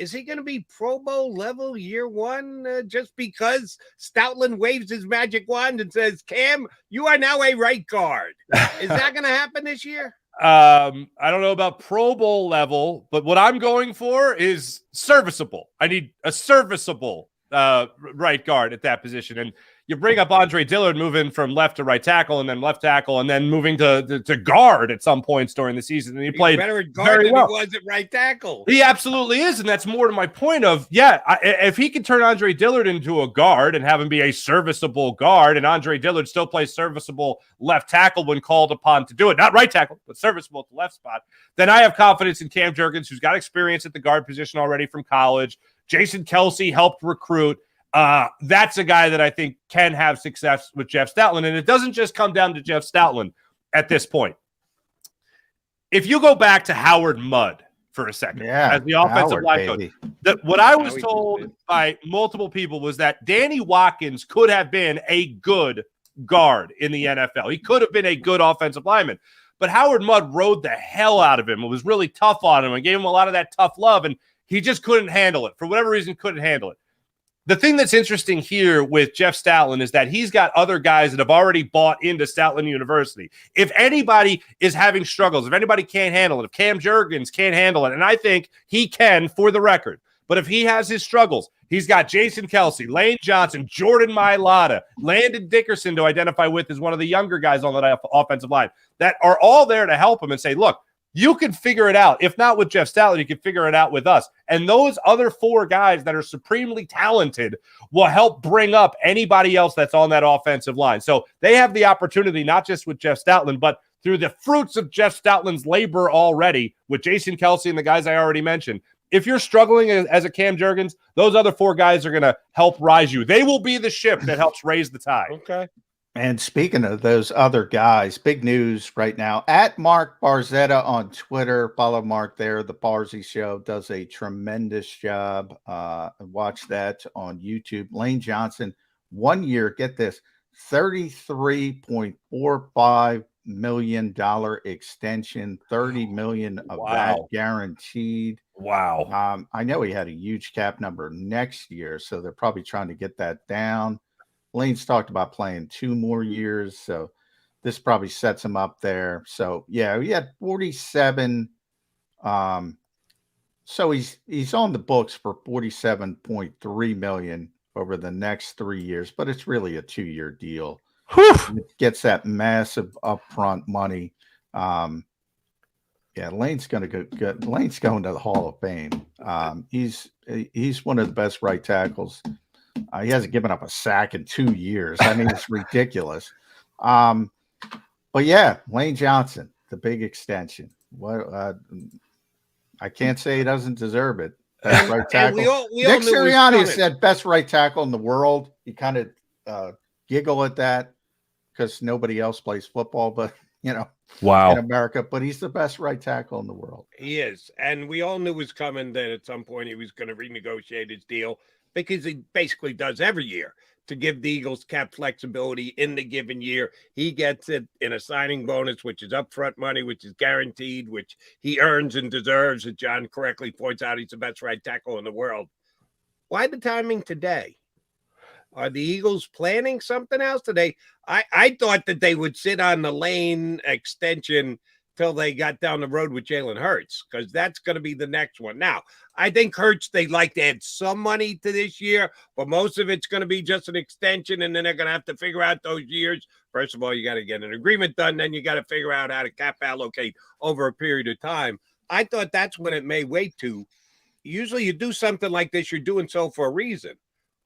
Is he going to be Pro Bowl level year one just because Stoutland waves his magic wand and says, Cam, you are now a right guard? Is that going to happen this year? I don't know about Pro Bowl level, but what I'm going for is serviceable. I need a serviceable right guard at that position. And you bring up Andre Dillard moving from left to right tackle and then left tackle and then moving to guard at some points during the season. And he played better at guard very than well. He was at right tackle. He absolutely is. And that's more to my point of, if he can turn Andre Dillard into a guard and have him be a serviceable guard, and Andre Dillard still plays serviceable left tackle when called upon to do it, not right tackle, but serviceable at the left spot, then I have confidence in Cam Jurgens, who's got experience at the guard position already from college. Jason Kelsey helped recruit. That's a guy that I think can have success with Jeff Stoutland. And it doesn't just come down to Jeff Stoutland at this point. If you go back to Howard Mudd for a second as the offensive line coach, what I was told by multiple people was that Danny Watkins could have been a good guard in the NFL. He could have been a good offensive lineman. But Howard Mudd rode the hell out of him. It was really tough on him and gave him a lot of that tough love, and he just couldn't handle it. For whatever reason, couldn't handle it. the thing that's interesting here with Jeff Stoutland is that he's got other guys that have already bought into Stoutland University. If anybody is having struggles, if anybody can't handle it, if Cam Jurgens can't handle it, and I think he can for the record, but if he has his struggles, he's got Jason Kelsey, Lane Johnson, Jordan Mailata, Landon Dickerson to identify with as one of the younger guys on that offensive line that are all there to help him and say, look, you can figure it out. If not with Jeff Stoutland, you can figure it out with us. And those other 4 guys that are supremely talented will help bring up anybody else that's on that offensive line. So they have the opportunity, not just with Jeff Stoutland, but through the fruits of Jeff Stoutland's labor already with Jason Kelsey and the guys I already mentioned. If you're struggling as a Cam Jurgens, those other 4 guys are going to help rise you. They will be the ship that helps raise the tide. Okay. And speaking of those other guys, big news right now. At Mark Farzetta on Twitter. Follow Mark there. The Farzy Show does a tremendous job. Watch that on YouTube. Lane Johnson, 1 year, get this, $33.45 million extension, $30 million of that guaranteed. Wow. I know he had a huge cap number next year, so they're probably trying to get that down. Lane's talked about playing 2 more years, so this probably sets him up there. So yeah, he had 47. So he's on the books for $47.3 million over the next 3 years, but it's really a 2-year deal. It gets that massive upfront money. Yeah, Lane's going to go. Lane's going to the Hall of Fame. He's one of the best right tackles. He hasn't given up a sack in 2 years. I mean, it's ridiculous. But yeah, Lane Johnson, the big extension. What I can't say he doesn't deserve it. Best right tackle. Nick Sirianni said best right tackle in the world. You kind of giggle at that because nobody else plays football, but in America. But he's the best right tackle in the world. He is, and we all knew it was coming that at some point he was going to renegotiate his deal, because he basically does every year to give the Eagles cap flexibility in the given year. He gets it in a signing bonus, which is upfront money, which is guaranteed, which he earns and deserves. As John correctly points out, he's the best right tackle in the world. Why the timing today? Are the Eagles planning something else today? I thought that they would sit on the Lane extension till they got down the road with Jalen Hurts, because that's going to be the next one. Now, I think Hurts, they'd like to add some money to this year, but most of it's going to be just an extension, and then they're going to have to figure out those years. First of all, you got to get an agreement done, then you got to figure out how to cap allocate over a period of time. I thought that's when it may wait to. Usually you do something like this, you're doing so for a reason.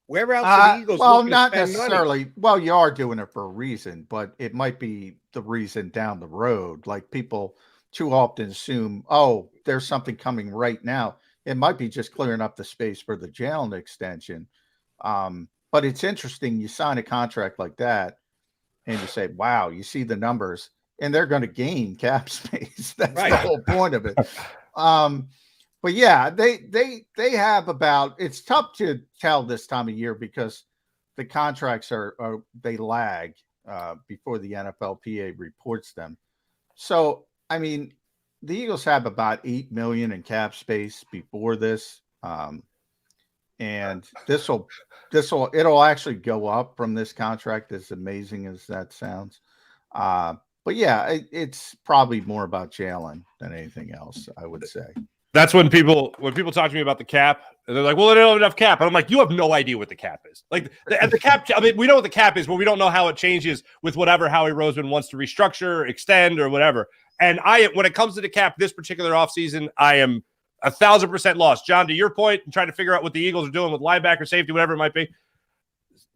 Where else are the Eagles? Well, not necessarily. Money? Well, you are doing it for a reason, but it might be the reason down the road. Like, people too often assume, oh, there's something coming right now. It might be just clearing up the space for the Jalen extension. But it's interesting. You sign a contract like that and you say, wow, you see the numbers, and they're going to gain cap space. That's the whole point of it. But yeah, they have about, it's tough to tell this time of year because the contracts they lag before the NFLPA reports them. So, I mean, the Eagles have about $8 million in cap space before this. And it'll actually go up from this contract, as amazing as that sounds. But yeah, it's probably more about Jalen than anything else, I would say. That's when people talk to me about the cap, and they're like, well, they don't have enough cap. And I'm like, you have no idea what the cap is. Like, the cap, I mean, we know what the cap is, but we don't know how it changes with whatever Howie Roseman wants to restructure, extend, or whatever. And when it comes to the cap this particular offseason, I am 1,000% lost. John, to your point, and trying to figure out what the Eagles are doing with linebacker, safety, whatever it might be.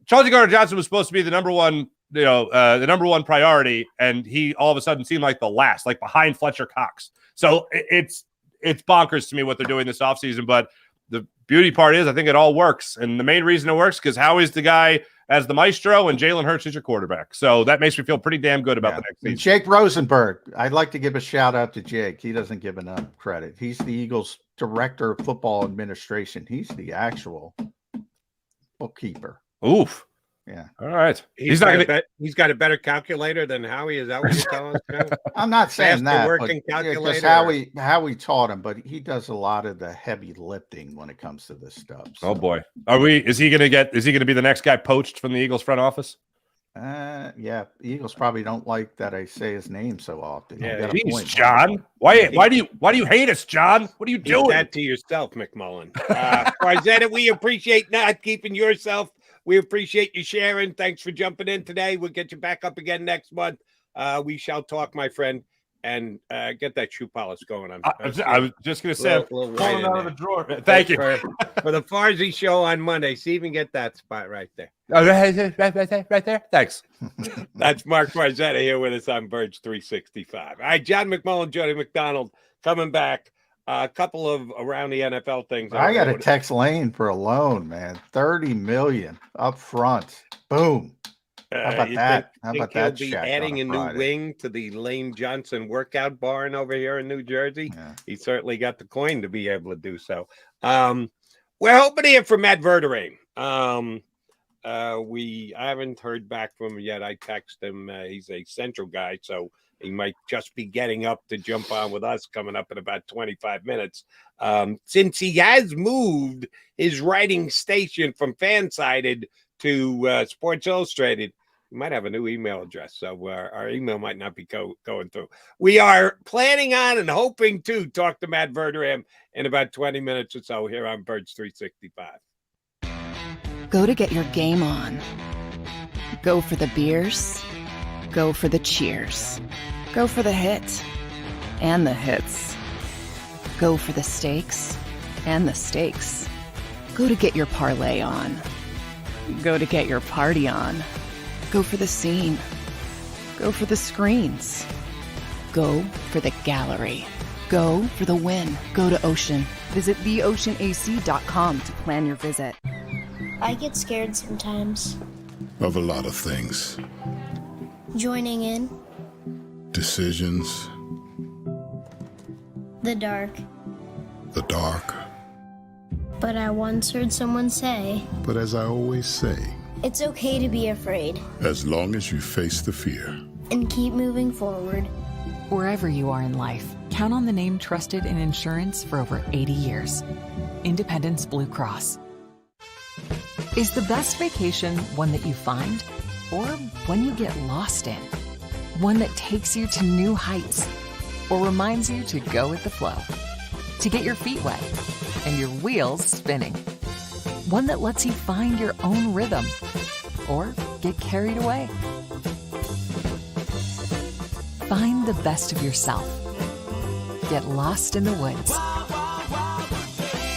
Chauncey Gardner-Johnson was supposed to be the number one priority, and he all of a sudden seemed like the last, like behind Fletcher Cox. So it's bonkers to me what they're doing this offseason, but the beauty part is I think it all works. And the main reason it works because Howie's the guy as the maestro and Jalen Hurts is your quarterback. So that makes me feel pretty damn good about the next season. Jake Rosenberg, I'd like to give a shout out to Jake. He doesn't give enough credit. He's the Eagles director of football administration. He's the actual bookkeeper. Oof. Yeah. All right. He's got a better calculator than Howie. Is that what you're telling us? I'm not saying that, working but calculator. just Howie taught him, but he does a lot of the heavy lifting when it comes to this stuff. So. Oh boy. Is he going to be the next guy poached from the Eagles front office? Yeah. The Eagles probably don't like that I say his name so often. Yeah, geez, John. Why do you hate us, John? What are you doing? Keep that to yourself, McMullen. Farzetta, we appreciate not keeping yourself. We appreciate you sharing. Thanks for jumping in today. We'll get you back up again next month. We shall talk, my friend, and get that shoe polish going. I was just going to say, pulling out of the drawer. Thank you. For the Farzy show on Monday. See if you can get that spot right there. Oh, right there. Thanks. That's Mark Farzetta here with us on Birds 365. All right, John McMullen, Jody McDonald coming back. A couple of around the NFL things. I got to text Lane for a loan, man. $30 million up front. Boom. How about that? How about that? He'll be adding a new wing to the Lane Johnson workout barn over here in New Jersey. Yeah. He certainly got the coin to be able to do so. We're hoping to hear from Matt Verderame. I haven't heard back from him yet. I texted him. He's a Central guy, so he might just be getting up to jump on with us coming up in about 25 minutes. Since he has moved his writing station from Fansided to Sports Illustrated, we might have a new email address, so our email might not be going through. We are planning on and hoping to talk to Matt Verderame in about 20 minutes or so here on Birds 365. Go to get your game on. Go for the beers. Go for the cheers. Go for the hit and the hits. Go for the stakes and the stakes. Go to get your parlay on. Go to get your party on. Go for the scene. Go for the screens. Go for the gallery. Go for the win. Go to Ocean. Visit theoceanac.com to plan your visit. I get scared sometimes. Of a lot of things. Joining in. Decisions. The dark. The dark. But I once heard someone say, but as I always say, it's okay to be afraid. As long as you face the fear. And keep moving forward. Wherever you are in life, count on the name trusted in insurance for over 80 years. Independence Blue Cross. Is the best vacation one that you find or one you get lost in? One that takes you to new heights or reminds you to go with the flow? To get your feet wet and your wheels spinning? One that lets you find your own rhythm or get carried away? Find the best of yourself. Get lost in the woods.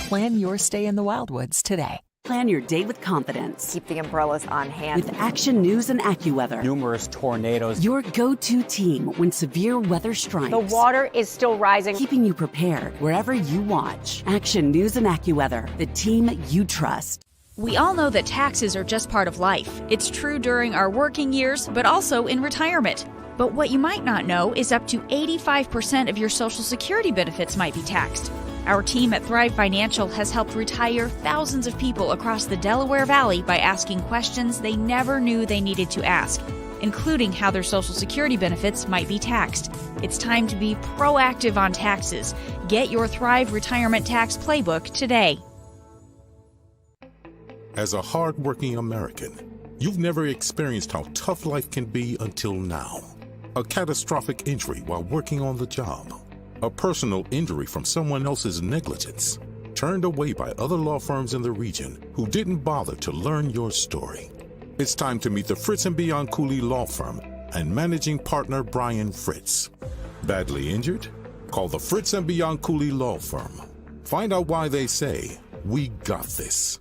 Plan your stay in the Wildwoods today. Plan your day with confidence. Keep the umbrellas on hand. With Action News and AccuWeather. Numerous tornadoes. Your go-to team when severe weather strikes. The water is still rising. Keeping you prepared wherever you watch. Action News and AccuWeather, the team you trust. We all know that taxes are just part of life. It's true during our working years, but also in retirement. But what you might not know is up to 85% of your Social Security benefits might be taxed. Our team at Thrive Financial has helped retire thousands of people across the Delaware Valley by asking questions they never knew they needed to ask, including how their Social Security benefits might be taxed. It's time to be proactive on taxes. Get your Thrive Retirement Tax Playbook today. As a hardworking American, you've never experienced how tough life can be until now. A catastrophic injury while working on the job. A personal injury from someone else's negligence. Turned away by other law firms in the region who didn't bother to learn your story. It's time to meet the Fritz & Bianculli Law Firm and managing partner Brian Fritz. Badly injured? Call the Fritz & Bianculli Law Firm. Find out why they say, "We got this."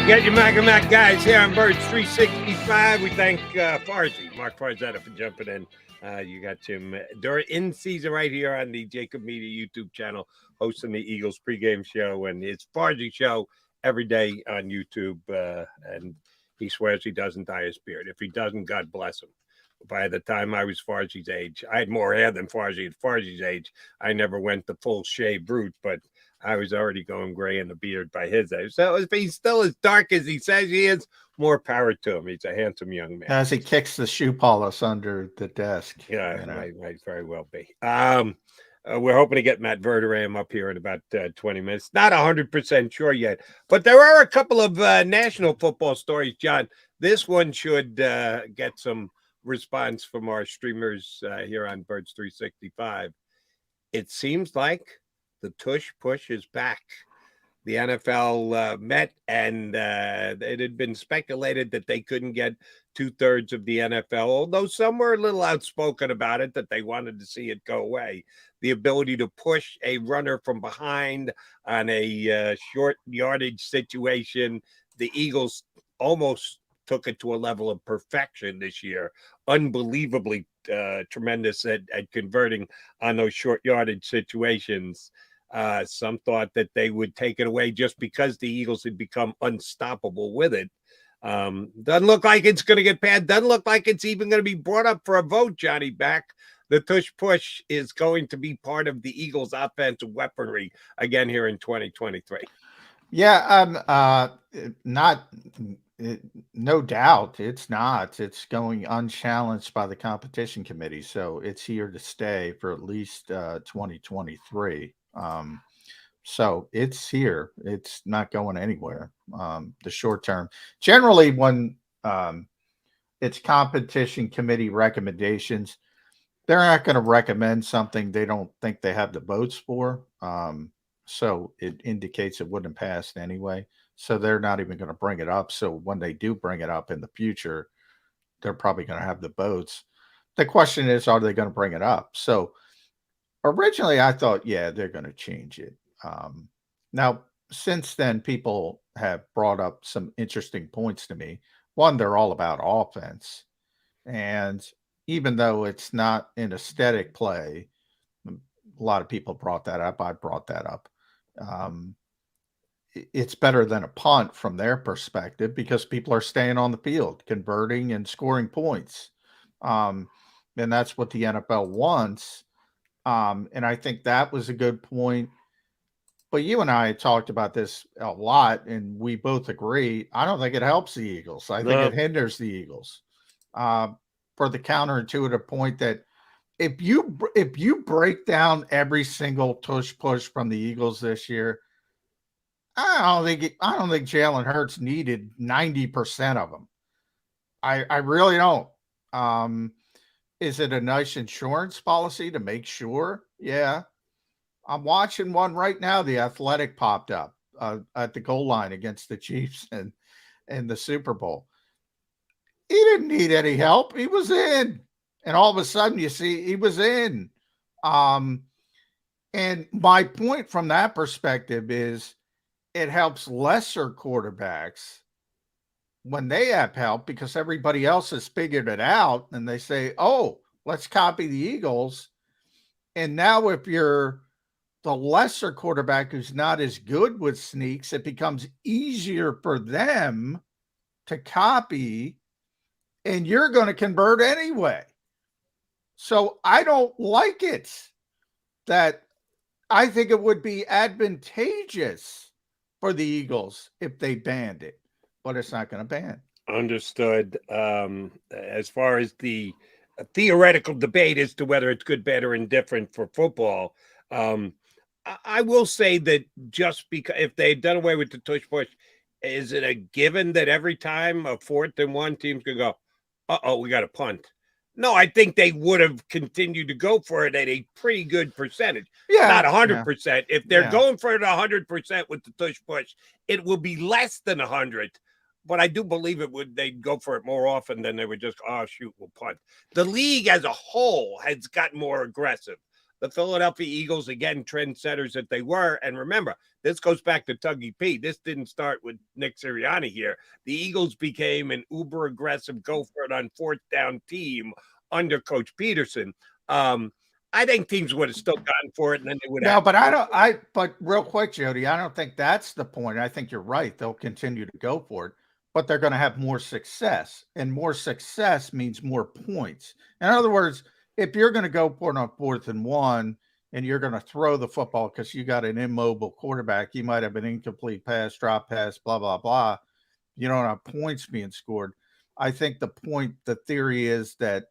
Get your Mac guys here on Birds 365. We thank Mark Farzetta for jumping in You got him during in season right here on the JAKIB Media YouTube channel, hosting the Eagles pregame show and his Farzetta show every day on YouTube. And he swears he doesn't dye his beard. If he doesn't, God bless him. By the time I was Farzi's age, I had more hair than Farzi at Farzi's age. I never went the full shave route, but I was already going gray in the beard by his age. So if he's still as dark as he says he is, more power to him. He's a handsome young man. As he kicks the shoe polish under the desk. Yeah, might very well be. We're hoping to get Matt Verderame up here in about 20 minutes. Not 100% sure yet, but there are a couple of national football stories, John. This one should get some response from our streamers here on Birds 365. It seems like the tush push is back. The NFL met, and it had been speculated that they couldn't get 2/3 of the NFL, although some were a little outspoken about it, that they wanted to see it go away. The ability to push a runner from behind on a short yardage situation, the Eagles almost took it to a level of perfection this year. Unbelievably tremendous at converting on those short yardage situations. Some thought that they would take it away just because the Eagles had become unstoppable with it. Doesn't look like it's going to get passed. Doesn't look like it's even going to be brought up for a vote, Johnny Back. The tush push is going to be part of the Eagles' offensive weaponry again here in 2023. Yeah, no doubt it's not. It's going unchallenged by the competition committee, so it's here to stay for at least 2023. So it's here. It's not going anywhere. The short term. Generally, when it's competition committee recommendations, they're not going to recommend something they don't think they have the votes for. So it indicates it wouldn't pass anyway. So they're not even going to bring it up. So when they do bring it up in the future, they're probably going to have the votes. The question is, are they going to bring it up? So originally I thought, yeah, they're going to change it. Now, since then, people have brought up some interesting points to me. One, they're all about offense. And even though it's not an aesthetic play, a lot of people brought that up. I brought that up. It's better than a punt from their perspective because people are staying on the field, converting and scoring points. And that's what the NFL wants. And I think that was a good point. But you and I talked about this a lot, and we both agree. I don't think it helps the Eagles. I think it hinders the Eagles for the counterintuitive point that if you break down every single tush push from the Eagles this year, I don't think Jalen Hurts needed 90% of them. I really don't. Is it a nice insurance policy to make sure? Yeah. I'm watching one right now. The Athletic popped up at the goal line against the Chiefs and the Super Bowl. He didn't need any help. He was in. And all of a sudden, you see, he was in. And my point from that perspective is it helps lesser quarterbacks when they have help because everybody else has figured it out. And they say, oh, let's copy the Eagles. And now if you're the lesser quarterback who's not as good with sneaks, it becomes easier for them to copy, and you're going to convert anyway. So I don't like it. That I think it would be advantageous for the Eagles if they banned it, but it's not going to ban. Understood. As far as the theoretical debate as to whether it's good, bad, or indifferent for football, I will say that just because if they had done away with the tush push, is it a given that every time a 4th and 1 team's going to go, uh-oh, we got a punt? No, I think they would have continued to go for it at a pretty good percentage. Yeah. Not 100%. Yeah. If they're going for it 100% with the tush push, it will be less than 100. But I do believe they'd go for it more often than they would just, oh, shoot, we'll punt. The league as a whole has gotten more aggressive. The Philadelphia Eagles, again, trendsetters that they were. And remember, this goes back to Tuggy P. This didn't start with Nick Sirianni here. The Eagles became an uber aggressive, go for it on 4th down team under Coach Peterson. I think teams would have still gotten for it, and then they would No, have. but but real quick, Jody, I don't think that's the point. I think you're right. They'll continue to go for it, but they're going to have more success, and more success means more points. In other words, if you're going to go for it on 4th and 1, and you're going to throw the football because you got an immobile quarterback, you might have an incomplete pass, drop pass, blah, blah, blah. You don't have points being scored. I think the theory is that,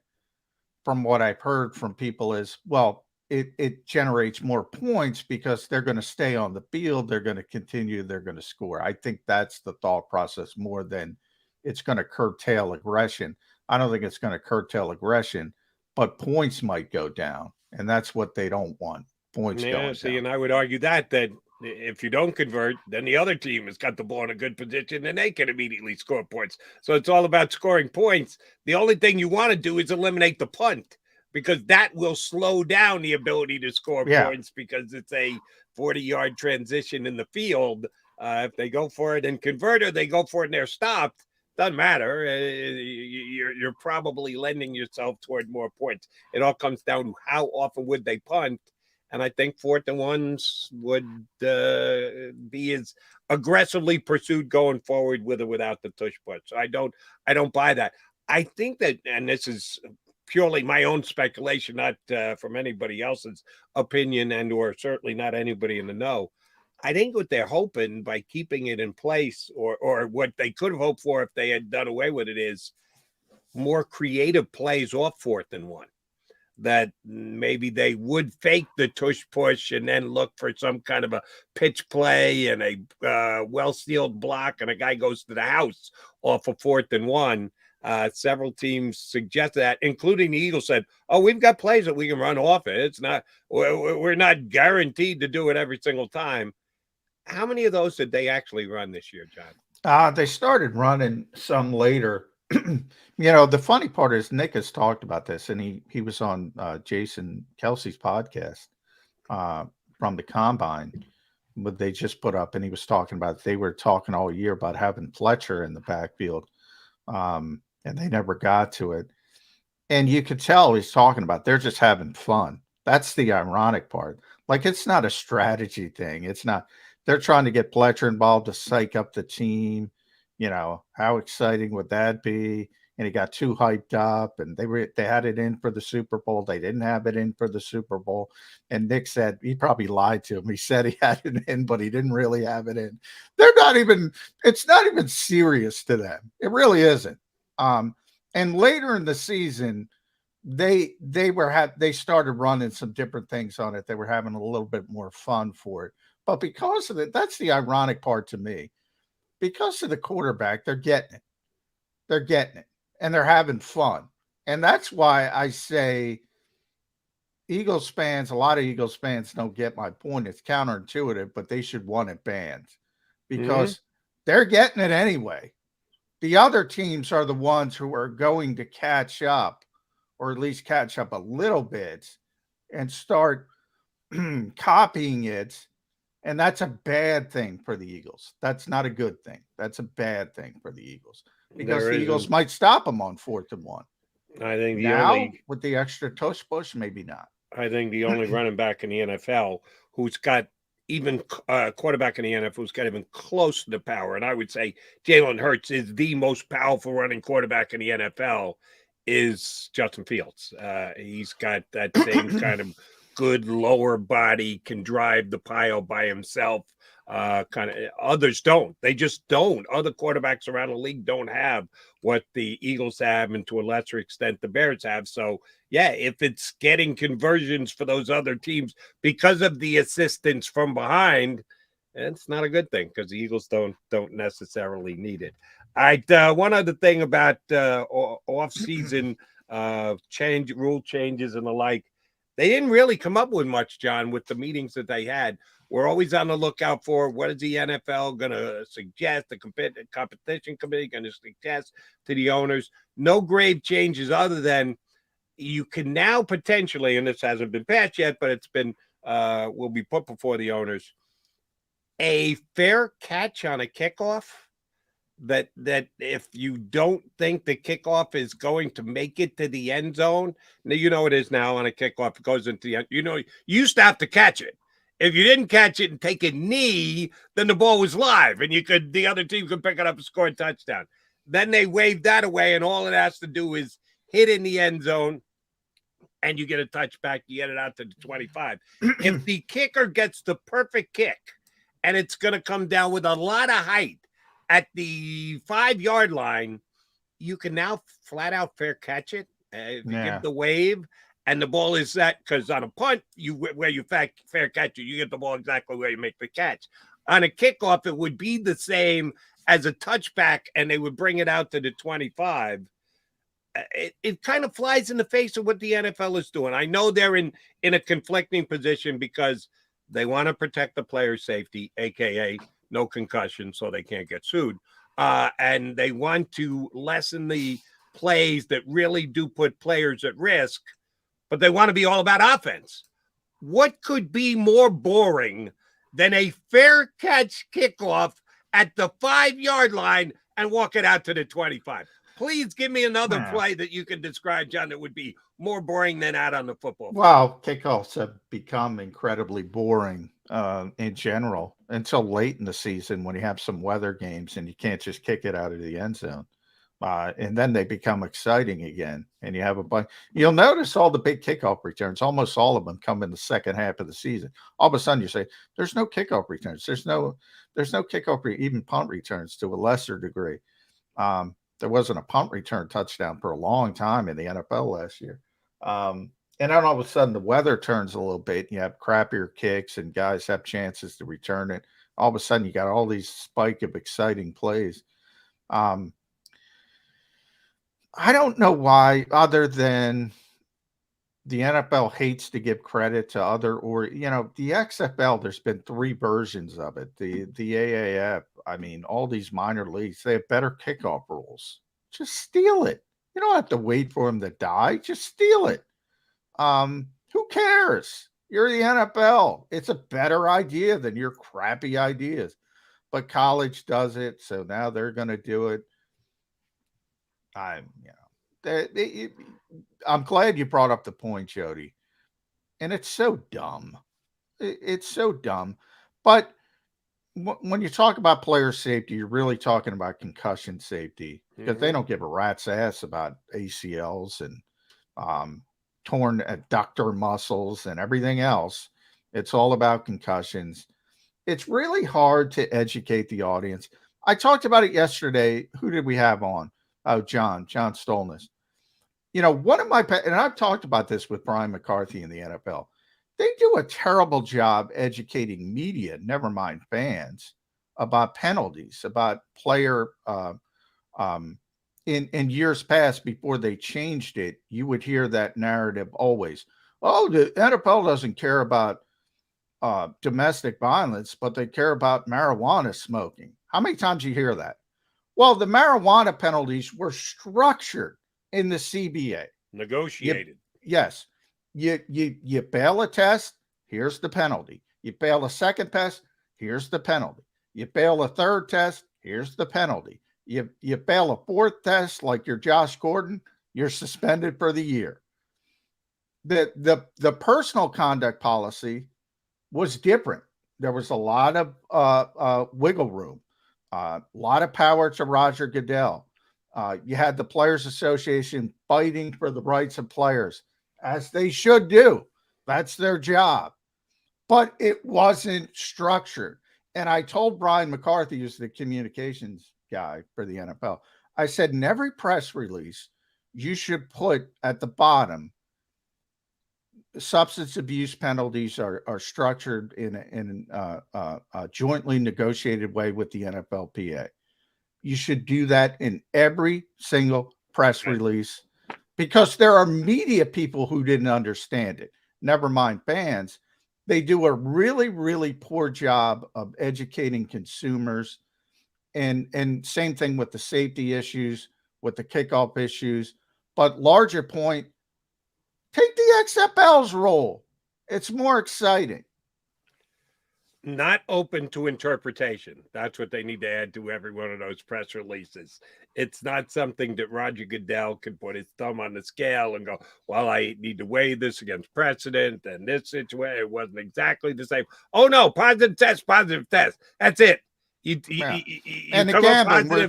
from what I've heard from people, is, well, it generates more points because they're going to stay on the field. They're going to continue. They're going to score. I think that's the thought process more than it's going to curtail aggression. I don't think it's going to curtail aggression, but points might go down, and that's what they don't want. Points going down. And I would argue that if you don't convert, then the other team has got the ball in a good position and they can immediately score points. So it's all about scoring points. The only thing you want to do is eliminate the punt, because that will slow down the ability to score points, because it's a 40-yard transition in the field. If they go for it and convert, or they go for it and they're stopped, doesn't matter. You're probably lending yourself toward more points. It all comes down to how often would they punt. And I think 4th and 1s would be as aggressively pursued going forward with or without the tush push. So I don't buy that. I think that, and this is purely my own speculation, not from anybody else's opinion, and or certainly not anybody in the know. I think what they're hoping by keeping it in place, or what they could have hoped for if they had done away with it, is more creative plays off 4th and 1. That maybe they would fake the tush push and then look for some kind of a pitch play and a well-sealed block, and a guy goes to the house off of 4th and 1. Several teams suggest that, including the Eagles said, "Oh, we've got plays that we can run off it. It's not, we're not guaranteed to do it every single time." How many of those did they actually run this year, John? They started running some later. The funny part is Nick has talked about this, and he was on Jason Kelsey's podcast from the Combine, but they just put up, and he was talking about, they were talking all year about having Fletcher in the backfield, and they never got to it. And you could tell he's talking about they're just having fun. That's the ironic part. Like, it's not a strategy thing. It's not. They're trying to get Fletcher involved to psych up the team. How exciting would that be? And he got too hyped up, and they had it in for the Super Bowl. They didn't have it in for the Super Bowl. And Nick said, he probably lied to him. He said he had it in, but he didn't really have it in. It's not even serious to them. It really isn't. And later in the season, they started running some different things on it. They were having a little bit more fun for it. But because of it, that's the ironic part to me. Because of the quarterback, they're getting it. They're getting it. And they're having fun. And that's why I say Eagles fans, a lot of Eagles fans don't get my point. It's counterintuitive, but they should want it banned, because they're getting it anyway. The other teams are the ones who are going to catch up, or at least catch up a little bit, and start copying it. And that's a bad thing for the Eagles. That's not a good thing. That's a bad thing for the Eagles, because the Eagles might stop them on 4th and 1. I think with the extra tush push, maybe not. I think the only running back in the NFL who's got even quarterback in the NFL who's got even close to the power, and I would say Jalen Hurts is the most powerful running quarterback in the NFL, is Justin Fields. He's got that same kind of good lower body, can drive the pile by himself. Others don't. They just don't. Other quarterbacks around the league don't have what the Eagles have, and to a lesser extent the Bears have. So yeah, if it's getting conversions for those other teams because of the assistance from behind, it's not a good thing, because the Eagles don't necessarily need it. All right, one other thing about off-season rule changes and the like. They didn't really come up with much, John, with the meetings that they had. We're always on the lookout for what is the NFL going to suggest, the competition committee going to suggest to the owners. No grave changes other than you can now potentially, and this hasn't been passed yet, but it's been will be put before the owners, a fair catch on a kickoff that if you don't think the kickoff is going to make it to the end zone, now you know it is now on a kickoff, it goes into the end. You know, you used to have to catch it. If you didn't catch it and take a knee, then the ball was live and the other team could pick it up and score a touchdown. Then they waved that away, and all it has to do is hit in the end zone, and you get a touchback, you get it out to the 25. If the kicker gets the perfect kick, and it's going to come down with a lot of height at the 5-yard line, you can now flat out fair catch it. If you give the wave and the ball is set, because on a punt, where you fair catch it, you get the ball exactly where you make the catch. On a kickoff, it would be the same as a touchback, and they would bring it out to the 25. It kind of flies in the face of what the NFL is doing. I know they're in a conflicting position because they want to protect the player's safety, a.k.a. no concussion, so they can't get sued. And they want to lessen the plays that really do put players at risk, but they want to be all about offense. What could be more boring than a fair catch kickoff at the 5-yard line and walk it out to the 25? Please give me another play that you can describe, John, that would be more boring than out on the football field. Well, kickoffs have become incredibly boring in general until late in the season when you have some weather games and you can't just kick it out of the end zone. And then they become exciting again. And you have a bunch. You'll notice all the big kickoff returns, almost all of them come in the second half of the season. All of a sudden you say, there's no kickoff returns. There's no kickoff, even punt returns to a lesser degree. There wasn't a punt return touchdown for a long time in the NFL last year. And then all of a sudden the weather turns a little bit. And you have crappier kicks and guys have chances to return it. All of a sudden you got all these spike of exciting plays. I don't know why, other than the NFL hates to give credit to the XFL, there's been 3 versions of it. The AAF, all these minor leagues, they have better kickoff rules. Just steal it. You don't have to wait for them to die. Just steal it. Who cares? You're the NFL. It's a better idea than your crappy ideas. But college does it, so now they're going to do it. I'm glad you brought up the point, Jody. And it's so dumb. It's so dumb. But when you talk about player safety, you're really talking about concussion safety because they don't give a rat's ass about ACLs and torn adductor muscles and everything else. It's all about concussions. It's really hard to educate the audience. I talked about it yesterday. Who did we have on? Oh, John Stolness. One of my, and I've talked about this with Brian McCarthy in the NFL. They do a terrible job educating media, never mind fans, about penalties, about player. In years past, before they changed it, you would hear that narrative always. Oh, the NFL doesn't care about domestic violence, but they care about marijuana smoking. How many times you hear that? Well, the marijuana penalties were structured in the CBA. Negotiated. Yes. You fail a test, here's the penalty. You fail a second test, here's the penalty. You fail a third test, here's the penalty. You fail a fourth test, like you're Josh Gordon, you're suspended for the year. The personal conduct policy was different. There was a lot of wiggle room. A lot of power to Roger Goodell. You had the Players Association fighting for the rights of players, as they should do. That's their job. But it wasn't structured. And I told Brian McCarthy, who's the communications guy for the NFL, I said, in every press release, you should put at the bottom, substance abuse penalties are structured in a jointly negotiated way with the NFLPA. You should do that in every single press release because there are media people who didn't understand it. Never mind fans. They do a really, really poor job of educating consumers. And same thing with the safety issues, with the kickoff issues. But larger point, take the XFL's role. It's more exciting. Not open to interpretation. That's what they need to add to every one of those press releases. It's not something that Roger Goodell can put his thumb on the scale and go, well, I need to weigh this against precedent and this situation. It wasn't exactly the same. Oh, no, positive test. That's it. And the gambling, we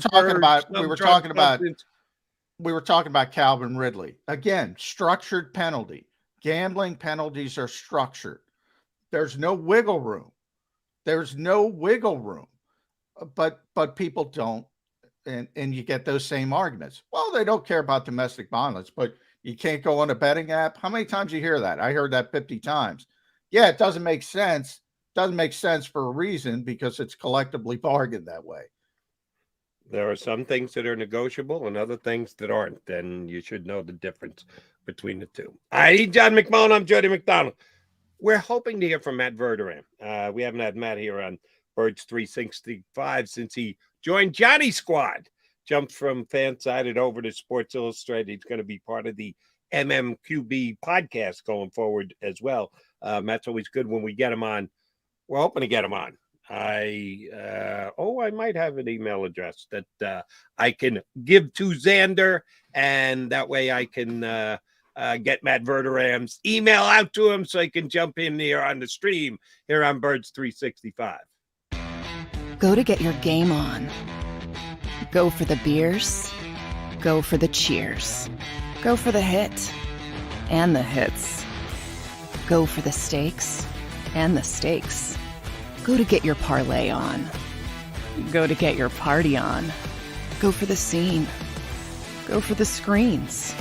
were talking about Calvin Ridley. Again, structured penalty. Gambling penalties are structured. There's no wiggle room. But people don't, and you get those same arguments. Well, they don't care about domestic violence, but you can't go on a betting app. How many times you hear that? I heard that 50 times. Yeah, it doesn't make sense. Doesn't make sense for a reason, because it's collectively bargained that way. There are some things that are negotiable and other things that aren't. And you should know the difference between the two. He's John McMullen. I'm Jody McDonald. We're hoping to hear from Matt Verderame. We haven't had Matt here on Birds 365 since he joined Johnny Squad. Jumped from Fansided over to Sports Illustrated. He's going to be part of the MMQB podcast going forward as well. Matt's always good when we get him on. We're hoping to get him on. I might have an email address that I can give to Xander, and that way I can get Matt Verderame's email out to him so he can jump in here on the stream here on Birds 365. Go to get your game on. Go for the beers. Go for the cheers. Go for the hit and the hits. Go for the stakes and the stakes. Go to get your parlay on. Go to get your party on. Go for the scene. Go for the screens.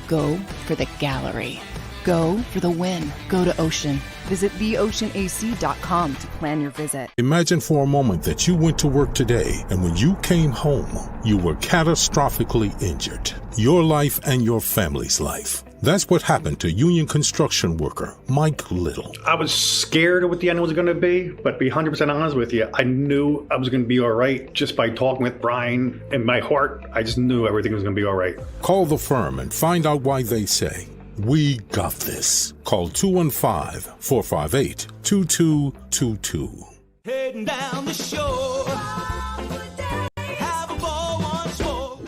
Go for the gallery. Go for the win. Go to Ocean. Visit theoceanac.com to plan your visit. Imagine for a moment that you went to work today, and when you came home, you were catastrophically injured. Your life and your family's life. That's what happened to union construction worker Mike Little. I was scared of what the end was going to be, but to be 100% honest with you, I knew I was going to be all right just by talking with Brian. In my heart, I just knew everything was going to be all right. Call the firm and find out why they say, "We got this." Call 215-458-2222. Heading down the shore. Have a ball once more.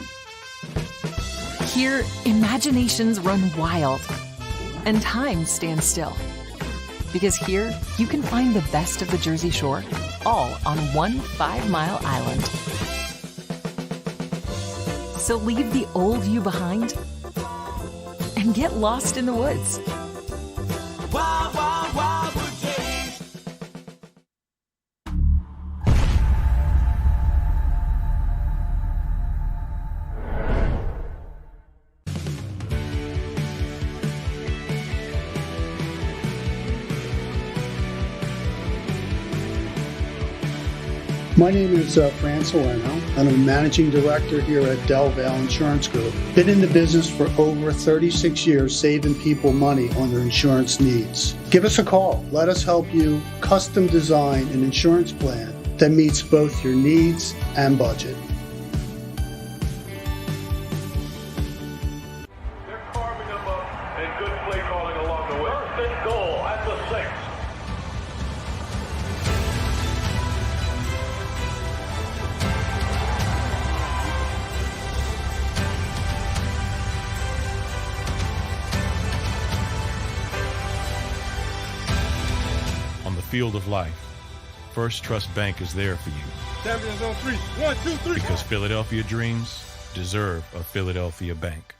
Here, imaginations run wild and time stands still. Because here, you can find the best of the Jersey Shore, all on one 5-mile island. So leave the old you behind and get lost in the woods. Wild, wild, wildwood days. My name is Fran Salerno, and I'm a managing director here at Del Valle Insurance Group. Been in the business for over 36 years, saving people money on their insurance needs. Give us a call. Let us help you custom design an insurance plan that meets both your needs and budget. They're carving them up and good play calling along the way. First and goal at the 6. On the field of life, First Trust Bank is there for you. Champions on 3. 1, 2, 3. Because Philadelphia dreams deserve a Philadelphia bank.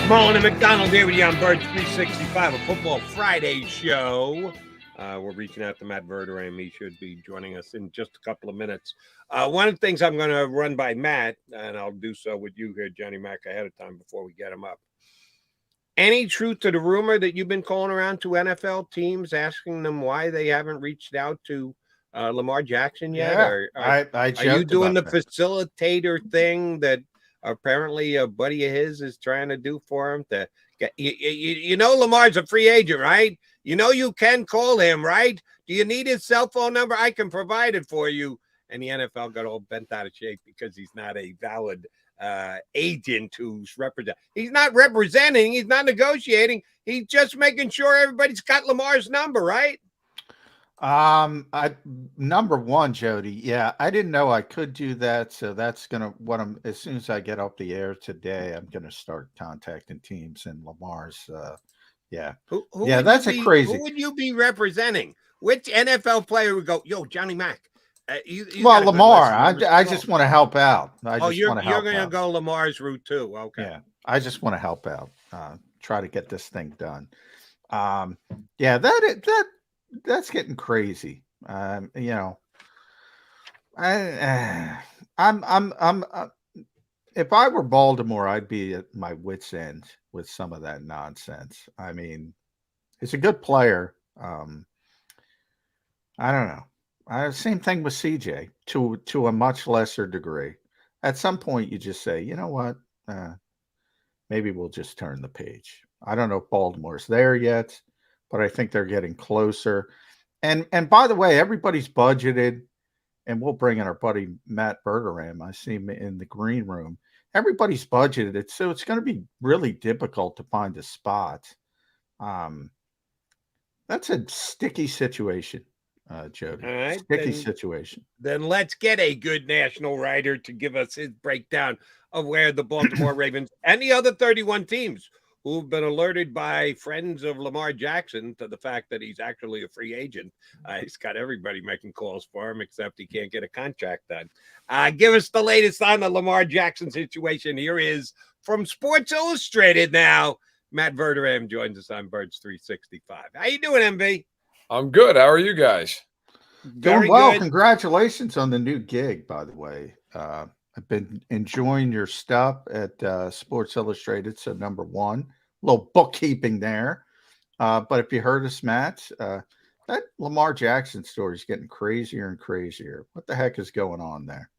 McMullen and McDonald here with you on Birds 365, a Football Friday show. We're reaching out to Matt Verderame. He should be joining us in just a couple of minutes. One of the things I'm going to run by Matt, and I'll do so with you here, Johnny Mac, ahead of time before we get him up. Any truth to the rumor that you've been calling around to NFL teams, asking them why they haven't reached out to Lamar Jackson yet? Yeah, Or I are you doing the facilitator thing that apparently a buddy of his is trying to do for him to get. You know, Lamar's a free agent, right? You know, you can call him, right? Do you need his cell phone number? I can provide it for you. And the NFL got all bent out of shape because he's not a valid agent who's represent. He's not representing. He's not negotiating. He's just making sure everybody's got Lamar's number, right? Number one, Jody. Yeah, I didn't know I could do that. So that's as soon as I get off the air today, I'm gonna start contacting teams and Lamar's. Yeah. Who that's crazy. Who would you be representing? Which NFL player would go, yo, Johnny Mac? Lamar. I just want to help out. You're going to go Lamar's route too. Okay. Yeah, I just want to help out. Try to get this thing done. That's getting crazy. If I were Baltimore, I'd be at my wit's end with some of that nonsense. I mean, he's a good player. I don't know. Same thing with CJ to a much lesser degree. At some point, you just say, you know what? Maybe we'll just turn the page. I don't know if Baltimore's there yet, but I think they're getting closer. And by the way, everybody's budgeted, and we'll bring in our buddy Matt Verderame. I see him in the green room. Everybody's budgeted, so it's going to be really difficult to find a spot. That's a sticky situation, Jody. All right, sticky situation. Then let's get a good national writer to give us his breakdown of where the Baltimore Ravens and the other 31 teams who've been alerted by friends of Lamar Jackson to the fact that he's actually a free agent. He's got everybody making calls for him, except he can't get a contract done. Give us the latest on the Lamar Jackson situation. Here is from Sports Illustrated now. Matt Verderame joins us on Birds 365. How you doing, MV? I'm good. How are you guys? Doing well. Good. Congratulations on the new gig, by the way. I've been enjoying your stuff at Sports Illustrated. So number one, a little bookkeeping there. But if you heard us, Matt, that Lamar Jackson story is getting crazier and crazier. What the heck is going on there?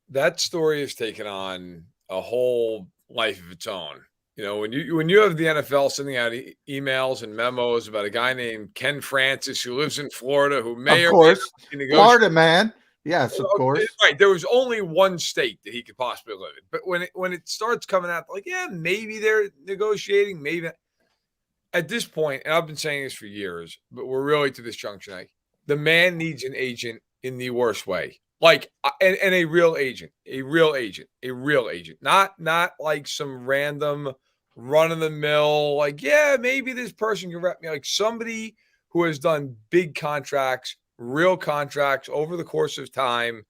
That story has taken on a whole life of its own. You know, when you have the NFL sending out emails and memos about a guy named Ken Francis who lives in Florida, who may of or course, may not be Florida man. Yes, of course. Right. There was only one state that he could possibly live in. But when it starts coming out, like, yeah, maybe they're negotiating, maybe not. At this point, and I've been saying this for years, but we're really to this junction, like, the man needs an agent in the worst way. Like, and a real agent, not like some random run-of-the-mill, like, yeah, maybe this person can rep me, like somebody who has done big contracts, real contracts over the course of time.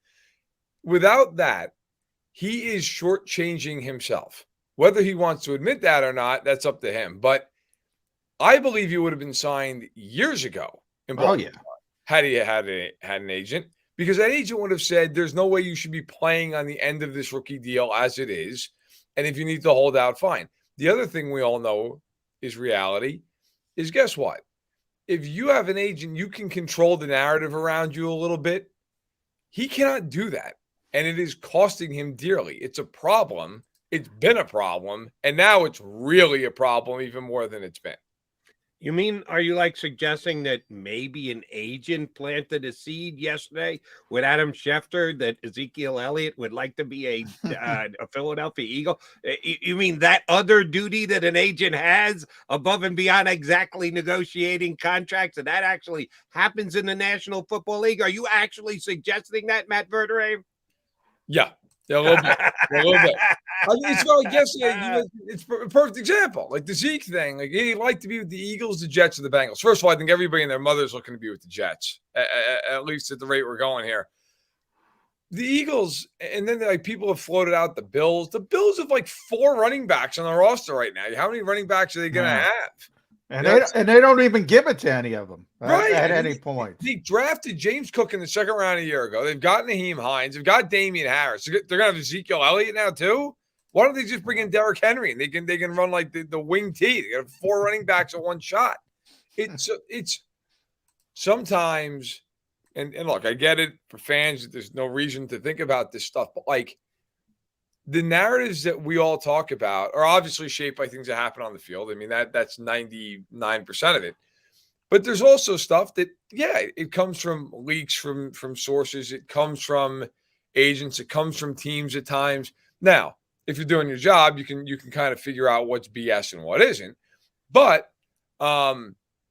Without that, he is shortchanging himself. Whether he wants to admit that or not, that's up to him. But I believe he would have been signed years ago in Baltimore had he had an agent, because that agent would have said, there's no way you should be playing on the end of this rookie deal as it is. And if you need to hold out, fine. The other thing we all know is reality is, guess what? If you have an agent, you can control the narrative around you a little bit. He cannot do that. And it is costing him dearly. It's a problem. It's been a problem. And now it's really a problem, even more than it's been. You mean, are you like suggesting that maybe an agent planted a seed yesterday with Adam Schefter that Ezekiel Elliott would like to be a Philadelphia Eagle? You mean that other duty that an agent has above and beyond exactly negotiating contracts, and that actually happens in the National Football League? Are you actually suggesting that, Matt Verderame? Yeah. Yeah, a little bit. I mean, it's like yesterday. It's a perfect example. Like the Zeke thing. Like, he'd like to be with the Eagles, the Jets, or the Bengals. First of all, I think everybody and their mother's looking to be with the Jets, at least at the rate we're going here. The Eagles, and then like people have floated out the Bills. The Bills have like 4 running backs on the roster right now. How many running backs are they going to have? And they don't even give it to any of them at any point. They drafted James Cook in the second round a year ago. They've got Naheem Hines. They've got Damian Harris. They're going to have Ezekiel Elliott now too. Why don't they just bring in Derrick Henry and they can run like the wing T? They got 4 running backs at one shot. It's sometimes, and look, I get it for fans. There's no reason to think about this stuff, but like, the narratives that we all talk about are obviously shaped by things that happen on the field. I mean, that's 99% of it. But there's also stuff that, it comes from leaks from sources. It comes from agents. It comes from teams at times. Now, if you're doing your job, you can kind of figure out what's BS and what isn't. But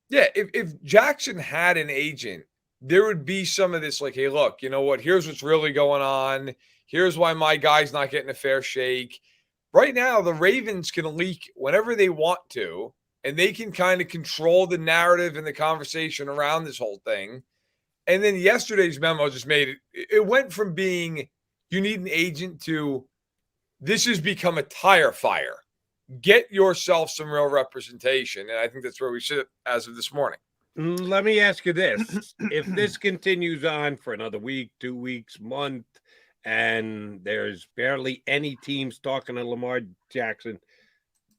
if Jackson had an agent, there would be some of this like, hey, look, you know what? Here's what's really going on. Here's why my guy's not getting a fair shake. Right now, the Ravens can leak whenever they want to, and they can kind of control the narrative and the conversation around this whole thing. And then yesterday's memo just made it. It went from being you need an agent to this has become a tire fire. Get yourself some real representation. And I think that's where we sit as of this morning. Let me ask you this. If this continues on for another week, 2 weeks, month, and there's barely any teams talking to Lamar Jackson,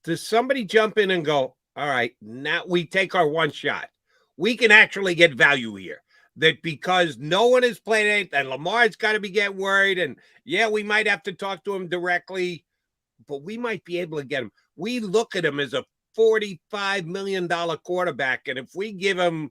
does somebody jump in and go, all right, now we take our one shot. We can actually get value here. That because no one is playing it, and Lamar's got to be getting worried, and we might have to talk to him directly, but we might be able to get him. We look at him as a $45 million quarterback, and if we give him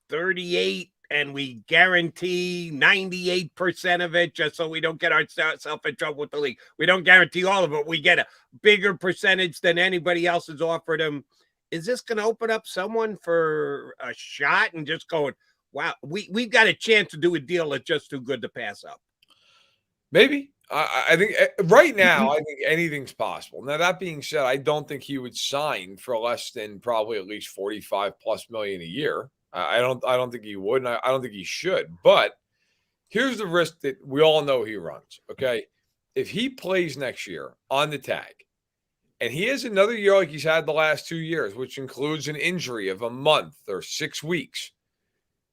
38 and we guarantee 98% of it just so we don't get ourselves in trouble with the league, we don't guarantee all of it, we get a bigger percentage than anybody else has offered him. Is this going to open up someone for a shot and just going, wow, we've got a chance to do a deal that's just too good to pass up? Maybe. I think right now, I think anything's possible. Now, that being said, I don't think he would sign for less than probably at least 45+ million a year. I don't think he would, and I don't think he should. But here's the risk that we all know he runs, okay? If he plays next year on the tag, and he has another year like he's had the last 2 years, which includes an injury of a month or 6 weeks,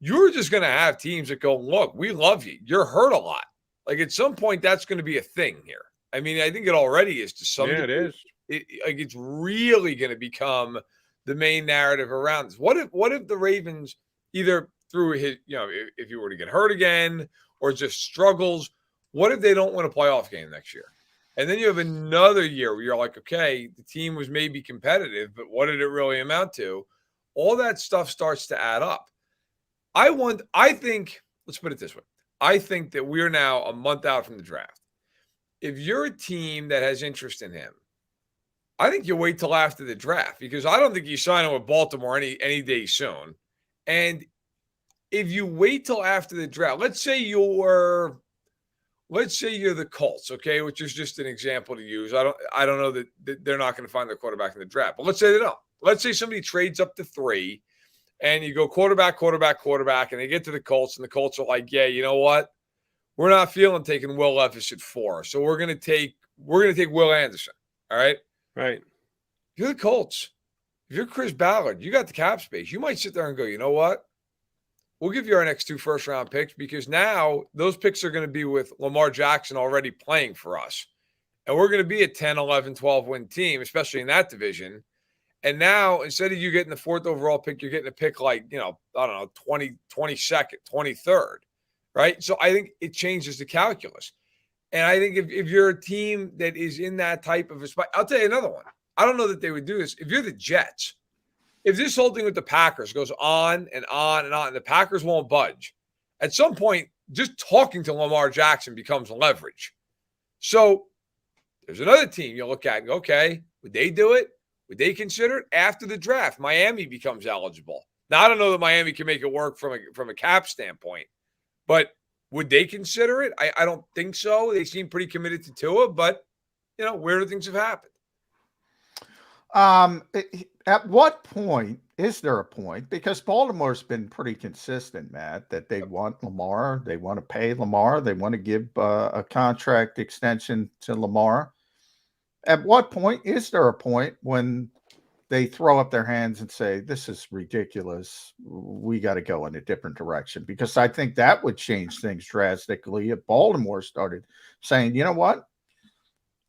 you're just going to have teams that go, look, we love you. You're hurt a lot. Like at some point, that's going to be a thing here. I mean, I think it already is to some degree. It is. It's really going to become the main narrative around this. What if the Ravens either through his, if he were to get hurt again or just struggles, what if they don't win a playoff game next year? And then you have another year where you're like, okay, the team was maybe competitive, but what did it really amount to? All that stuff starts to add up. I think, let's put it this way. I think that we're now a month out from the draft. If you're a team that has interest in him, I think you wait till after the draft because I don't think you sign him with Baltimore any day soon. And if you wait till after the draft, let's say you're the Colts, okay, which is just an example to use. I don't know that they're not going to find their quarterback in the draft, but let's say they don't. Let's say somebody trades up to 3 and you go quarterback, and they get to the Colts, and the Colts are like, yeah, you know what? We're not feeling taking Will Levis at 4, so we're gonna take Will Anderson. All right? Right. If you're the Colts, if you're Chris Ballard, you got the cap space. You might sit there and go, you know what? We'll give you our next 2 first-round picks because now those picks are going to be with Lamar Jackson already playing for us. And we're going to be a 10, 11, 12-win team, especially in that division. And now, instead of you getting the 4th overall pick, you're getting a pick like, I don't know, 22nd, 23rd, right? So I think it changes the calculus. And I think if you're a team that is in that type of a spot, I'll tell you another one. I don't know that they would do this. If you're the Jets, if this whole thing with the Packers goes on and on and on, and the Packers won't budge, at some point, just talking to Lamar Jackson becomes leverage. So there's another team you look at and go, okay, would they do it? Would they consider it after the draft? Miami becomes eligible. Now, I don't know that Miami can make it work from a cap standpoint, but would they consider it? I don't think so. They seem pretty committed to Tua, but, weirder things have happened. At what point is there a point? Because Baltimore's been pretty consistent, Matt, that they want Lamar. They want to pay Lamar. They want to give a contract extension to Lamar. At what point is there a point when they throw up their hands and say, this is ridiculous. We got to go in a different direction? Because I think that would change things drastically if Baltimore started saying, you know what?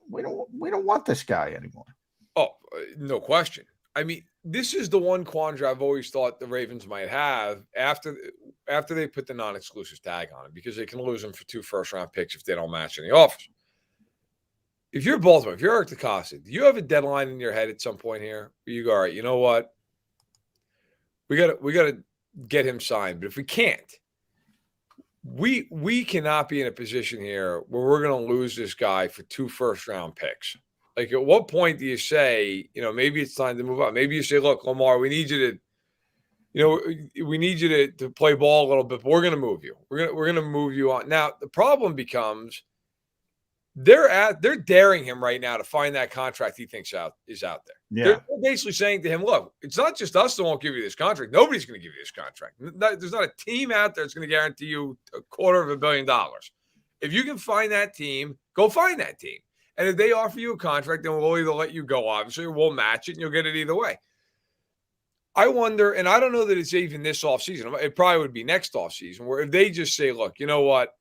We don't want this guy anymore. Oh, no question. I mean, this is the one quandary I've always thought the Ravens might have after they put the non-exclusive tag on him, because they can lose him for 2 first-round picks if they don't match any offers. if you're Baltimore, if you're Eric DeCosta, do you have a deadline in your head at some point here where you go, all right, you know what? We gotta get him signed. But if we can't, we cannot be in a position here where we're gonna lose this guy for 2 first-round picks. Like, at what point do you say, maybe it's time to move on? Maybe you say, look, Lamar, we need you to, we need you to play ball a little bit, but we're going to move you. We're going to move you on. Now, the problem becomes they're daring him right now to find that contract he thinks is out there. Yeah. They're basically saying to him, look, it's not just us that won't give you this contract. Nobody's going to give you this contract. There's not a team out there that's going to guarantee you $250 million. If you can find that team, go find that team. And if they offer you a contract, then we'll either let you go, obviously, or we'll match it, and you'll get it either way. I wonder, and I don't know that it's even this offseason. It probably would be next offseason, where if they just say, look, you know what,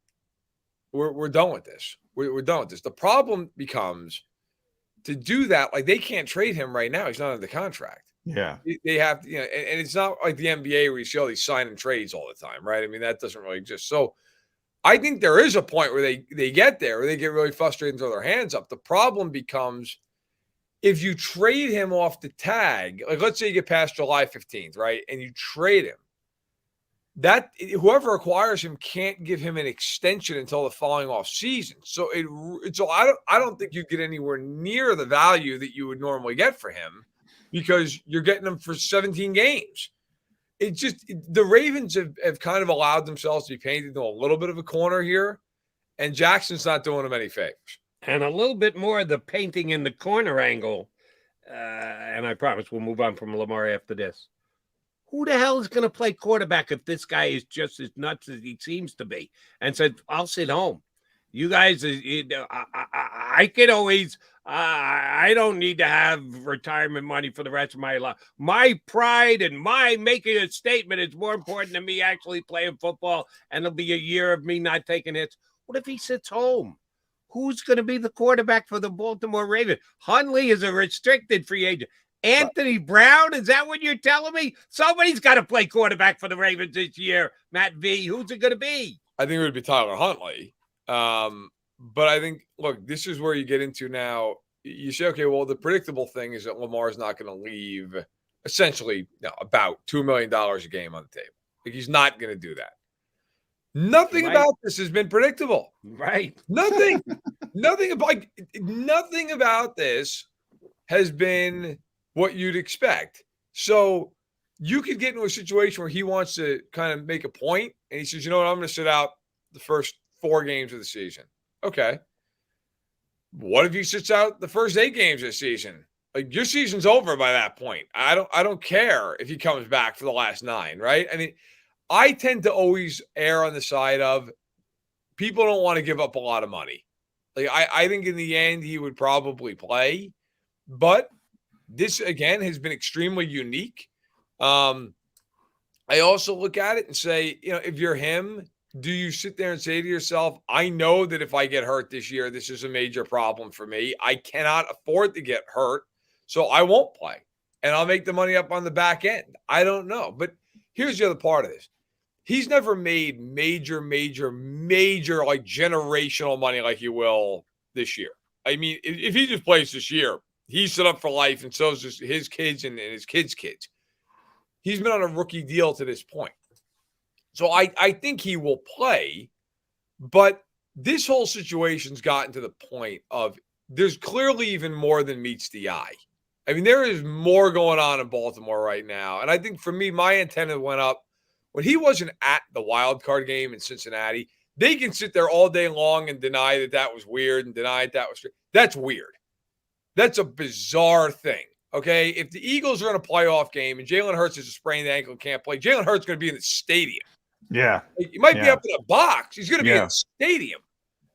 we're done with this. We're done with this. The problem becomes to do that, like, they can't trade him right now. He's not under the contract. Yeah. They have to, and it's not like the NBA where you see all these sign and trades all the time, right? I mean, that doesn't really exist. So I think there is a point where they get there, where they get really frustrated and throw their hands up. The problem becomes if you trade him off the tag, like, let's say you get past July 15th, right? And you trade him, that whoever acquires him can't give him an extension until the following off season. So I don't think you get anywhere near the value that you would normally get for him because you're getting him for 17 games. It just, the Ravens have kind of allowed themselves to be painted into a little bit of a corner here, and Jackson's not doing them any favors. And a little bit more of the painting in the corner angle. And I promise we'll move on from Lamar after this. Who the hell is going to play quarterback if this guy is just as nuts as he seems to be? And said, I'll sit home. You guys, I could always, I don't need to have retirement money for the rest of my life. My pride and my making a statement is more important than me actually playing football, and it'll be a year of me not taking hits. What if he sits home? Who's going to be the quarterback for the Baltimore Ravens? Hundley is a restricted free agent. Anthony Brown, is that what you're telling me? Somebody's got to play quarterback for the Ravens this year, Matt V. Who's it going to be? I think it would be Tyler Huntley. But I think, look, this is where you get into now. You say, okay, well, the predictable thing is that Lamar's not going to leave essentially about $2 million a game on the table. Like, he's not going to do that. Nothing about this has been predictable. Right. Nothing. nothing about this has been what you'd expect. So you could get into a situation where he wants to kind of make a point, and he says, you know what, I'm going to sit out the first 4 games of the season. Okay. What if he sits out the first 8 games of the season? Like, your season's over by that point. I don't care if he comes back for the last 9, right? I mean, I tend to always err on the side of people don't want to give up a lot of money. Like, I think in the end he would probably play, but this again has been extremely unique. I also look at it and say, if you're him, do you sit there and say to yourself, I know that if I get hurt this year, this is a major problem for me. I cannot afford to get hurt, so I won't play. And I'll make the money up on the back end. I don't know. But here's the other part of this. He's never made major, like generational money like he will this year. I mean, if he just plays this year, he's set up for life, and so is his kids and his kids' kids. He's been on a rookie deal to this point. So I think he will play, but this whole situation's gotten to the point of there's clearly even more than meets the eye. I mean, there is more going on in Baltimore right now. And I think for me, my antenna went up when he wasn't at the wild card game in Cincinnati. They can sit there all day long and deny that was weird and deny that was – that's weird. That's a bizarre thing. Okay, if the Eagles are in a playoff game and Jalen Hurts has a sprained ankle and can't play, Jalen Hurts is going to be in the stadium. Yeah. He might be up in a box. He's going to be in the stadium.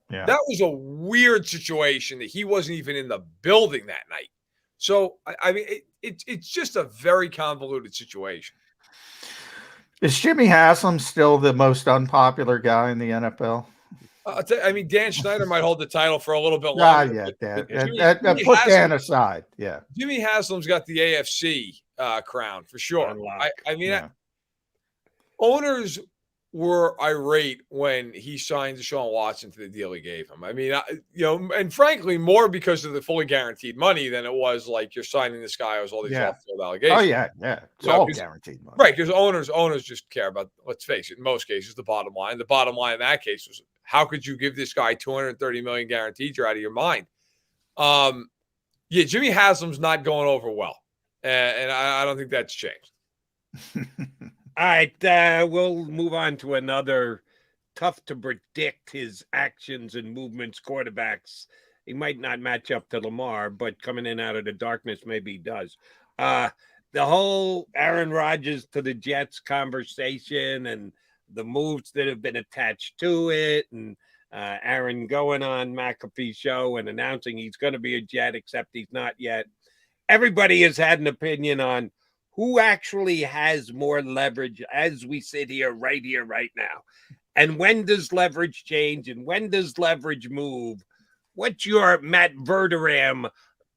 Yeah. That was a weird situation that he wasn't even in the building that night. So, I mean, it's just a very convoluted situation. Is Jimmy Haslam still the most unpopular guy in the NFL? I mean, Dan Snyder might hold the title for a little bit longer. Put Dan aside. Yeah. Jimmy Haslam's got the AFC crown for sure. I mean, owners were irate when he signed Deshaun Watson to the deal he gave him. I mean, and frankly, more because of the fully guaranteed money than it was like you're signing this guy with all these off-field allegations. Oh yeah. It's all guaranteed money. Right, because owners just care about, let's face it, in most cases, the bottom line. The bottom line in that case was, how could you give this guy $230 million guaranteed? You're out of your mind. Jimmy Haslam's not going over well, and I don't think that's changed. All right, we'll move on to another tough to predict his actions and movements quarterbacks. He might not match up to Lamar, but coming in out of the darkness, maybe he does. The whole Aaron Rodgers to the Jets conversation and the moves that have been attached to it, and Aaron going on McAfee's show and announcing he's going to be a Jet, except he's not yet. Everybody has had an opinion on who actually has more leverage as we sit here, right now. And when does leverage change and when does leverage move? What's your Matt Verderame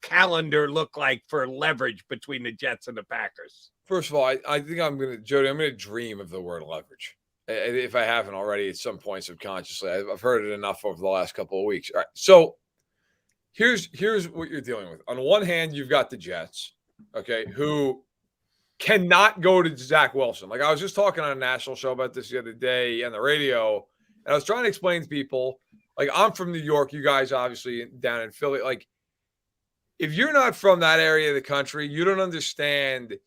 calendar look like for leverage between the Jets and the Packers? First of all, I think I'm going to dream of the word leverage. If I haven't already at some point subconsciously. I've heard it enough over the last couple of weeks. All right, so here's what you're dealing with. On one hand, you've got the Jets, okay, who cannot go to Zach Wilson. Like, I was just talking on a national show about this the other day on the radio, and I was trying to explain to people, like, I'm from New York, you guys obviously down in Philly. Like, if you're not from that area of the country, you don't understand.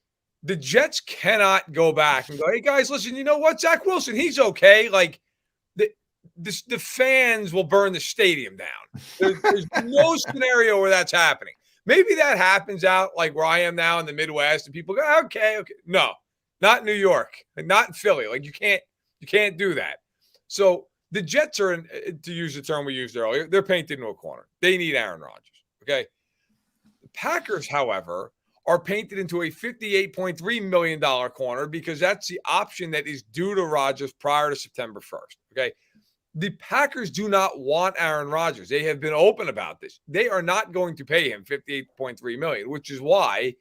The Jets cannot go back and go, hey, guys, listen, you know what? Zach Wilson, he's okay. Like, the fans will burn the stadium down. There's no scenario where that's happening. Maybe that happens out like where I am now in the Midwest, and people go, okay. No, not in New York, not in Philly. Like, you can't do that. So the Jets are, to use the term we used earlier, they're painted into a corner. They need Aaron Rodgers. Okay. The Packers, however, are painted into a $58.3 million corner because that's the option that is due to Rodgers prior to September 1st. Okay. The Packers do not want Aaron Rodgers. They have been open about this. They are not going to pay him $58.3 million, which is why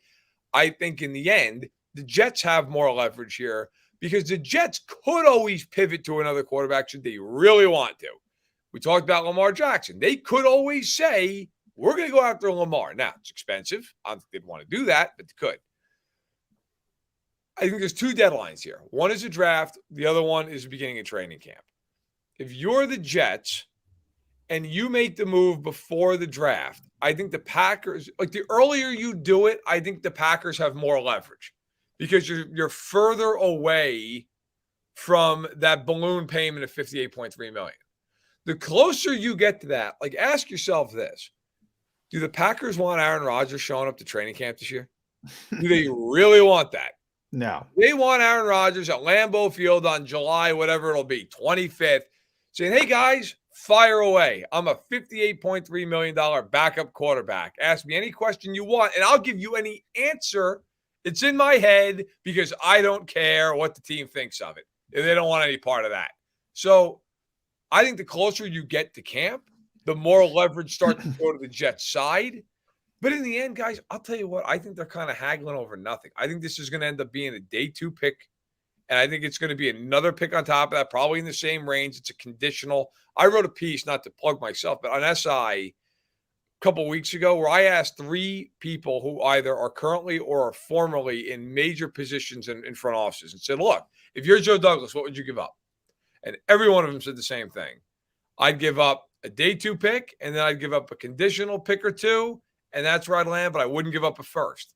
I think in the end, the Jets have more leverage here because the Jets could always pivot to another quarterback should they really want to. We talked about Lamar Jackson. They could always say, we're going to go after Lamar. Now, it's expensive. I don't think they'd want to do that, but they could. I think there's two deadlines here. One is a draft. The other one is the beginning of training camp. If you're the Jets and you make the move before the draft, I think the Packers, like the earlier you do it, I think the Packers have more leverage because you're further away from that balloon payment of $58.3 million. The closer you get to that, like ask yourself this. Do the Packers want Aaron Rodgers showing up to training camp this year? Do they really want that? No. They want Aaron Rodgers at Lambeau Field on July, whatever it'll be, 25th, saying, hey, guys, fire away. I'm a $58.3 million backup quarterback. Ask me any question you want, and I'll give you any answer. It's in my head because I don't care what the team thinks of it. They don't want any part of that. So I think the closer you get to camp, the more leverage starts to go to the Jets side. But in the end, guys, I'll tell you what, I think they're kind of haggling over nothing. I think this is going to end up being a day 2 pick. And I think it's going to be another pick on top of that, probably in the same range. It's a conditional. I wrote a piece, not to plug myself, but on SI a couple of weeks ago where I asked 3 people who either are currently or are formerly in major positions in front offices and said, look, if you're Joe Douglas, what would you give up? And every one of them said the same thing. I'd give up a day 2 pick, and then I'd give up a conditional pick or 2, and that's where I'd land, but I wouldn't give up a first.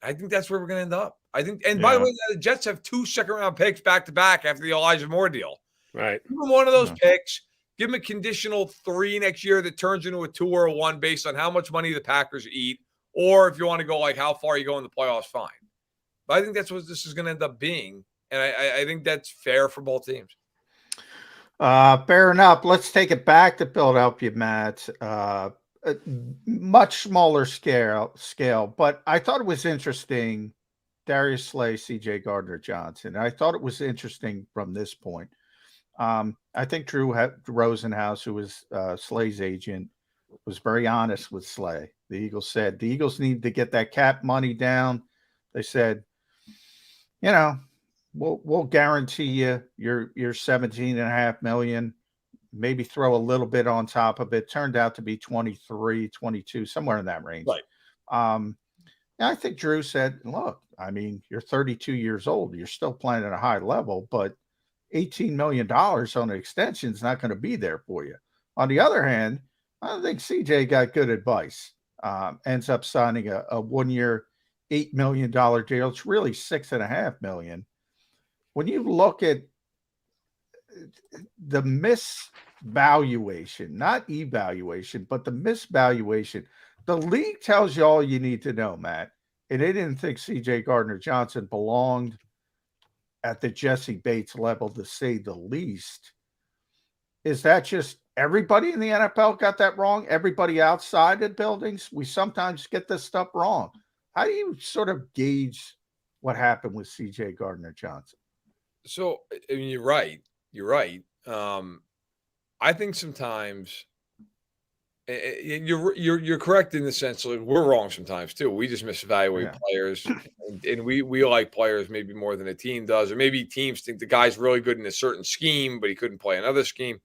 I think that's where we're going to end up. I think, and by the way, the Jets have 2 second-round picks back-to-back after the Elijah Moore deal. Right. Give them one of those picks. Give them a conditional 3 next year that turns into a 2 or a 1 based on how much money the Packers eat, or if you want to go like how far you go in the playoffs, fine. But I think that's what this is going to end up being, and I think that's fair for both teams. Fair enough. Let's take it back to Philadelphia, Matt. Much smaller scale, but I thought it was interesting. Darius Slay, C.J. Gardner-Johnson. I thought it was interesting from this point. I think Drew Rosenhaus, who was Slay's agent, was very honest with Slay. The Eagles said the Eagles need to get that cap money down. They said, we'll guarantee you your 17.5 million, maybe throw a little bit on top of it. Turned out to be 23, 22, somewhere in that range. Right. And I think Drew said, look, I mean, you're 32 years old. You're still playing at a high level, but $18 million on an extension is not going to be there for you. On the other hand, I think CJ got good advice. Ends up signing a 1 year, $8 million deal. It's really $6.5 million. When you look at the misvaluation, not evaluation, but the misvaluation, the league tells you all you need to know, Matt. And they didn't think CJ Gardner-Johnson belonged at the Jesse Bates level, to say the least. Is that just everybody in the NFL got that wrong? Everybody outside the buildings? We sometimes get this stuff wrong. How do you sort of gauge what happened with CJ Gardner-Johnson? So, I mean, you're right. You're right. I think sometimes you're correct in the sense that we're wrong sometimes too. We just misevaluate players, and we like players maybe more than a team does, or maybe teams think the guy's really good in a certain scheme, but he couldn't play another scheme.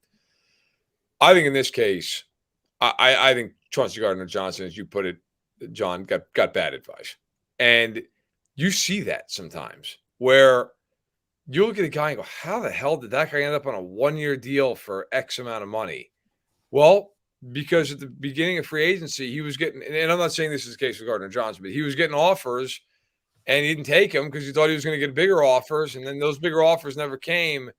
I think in this case, I think Chauncey Gardner-Johnson, as you put it, John, got bad advice, and you see that sometimes where you look at a guy and go, how the hell did that guy end up on a 1 year deal for X amount of money? Well, because at the beginning of free agency, he was getting, and I'm not saying this is the case with Gardner-Johnson, but he was getting offers and he didn't take them because he thought he was going to get bigger offers. And then those bigger offers never came.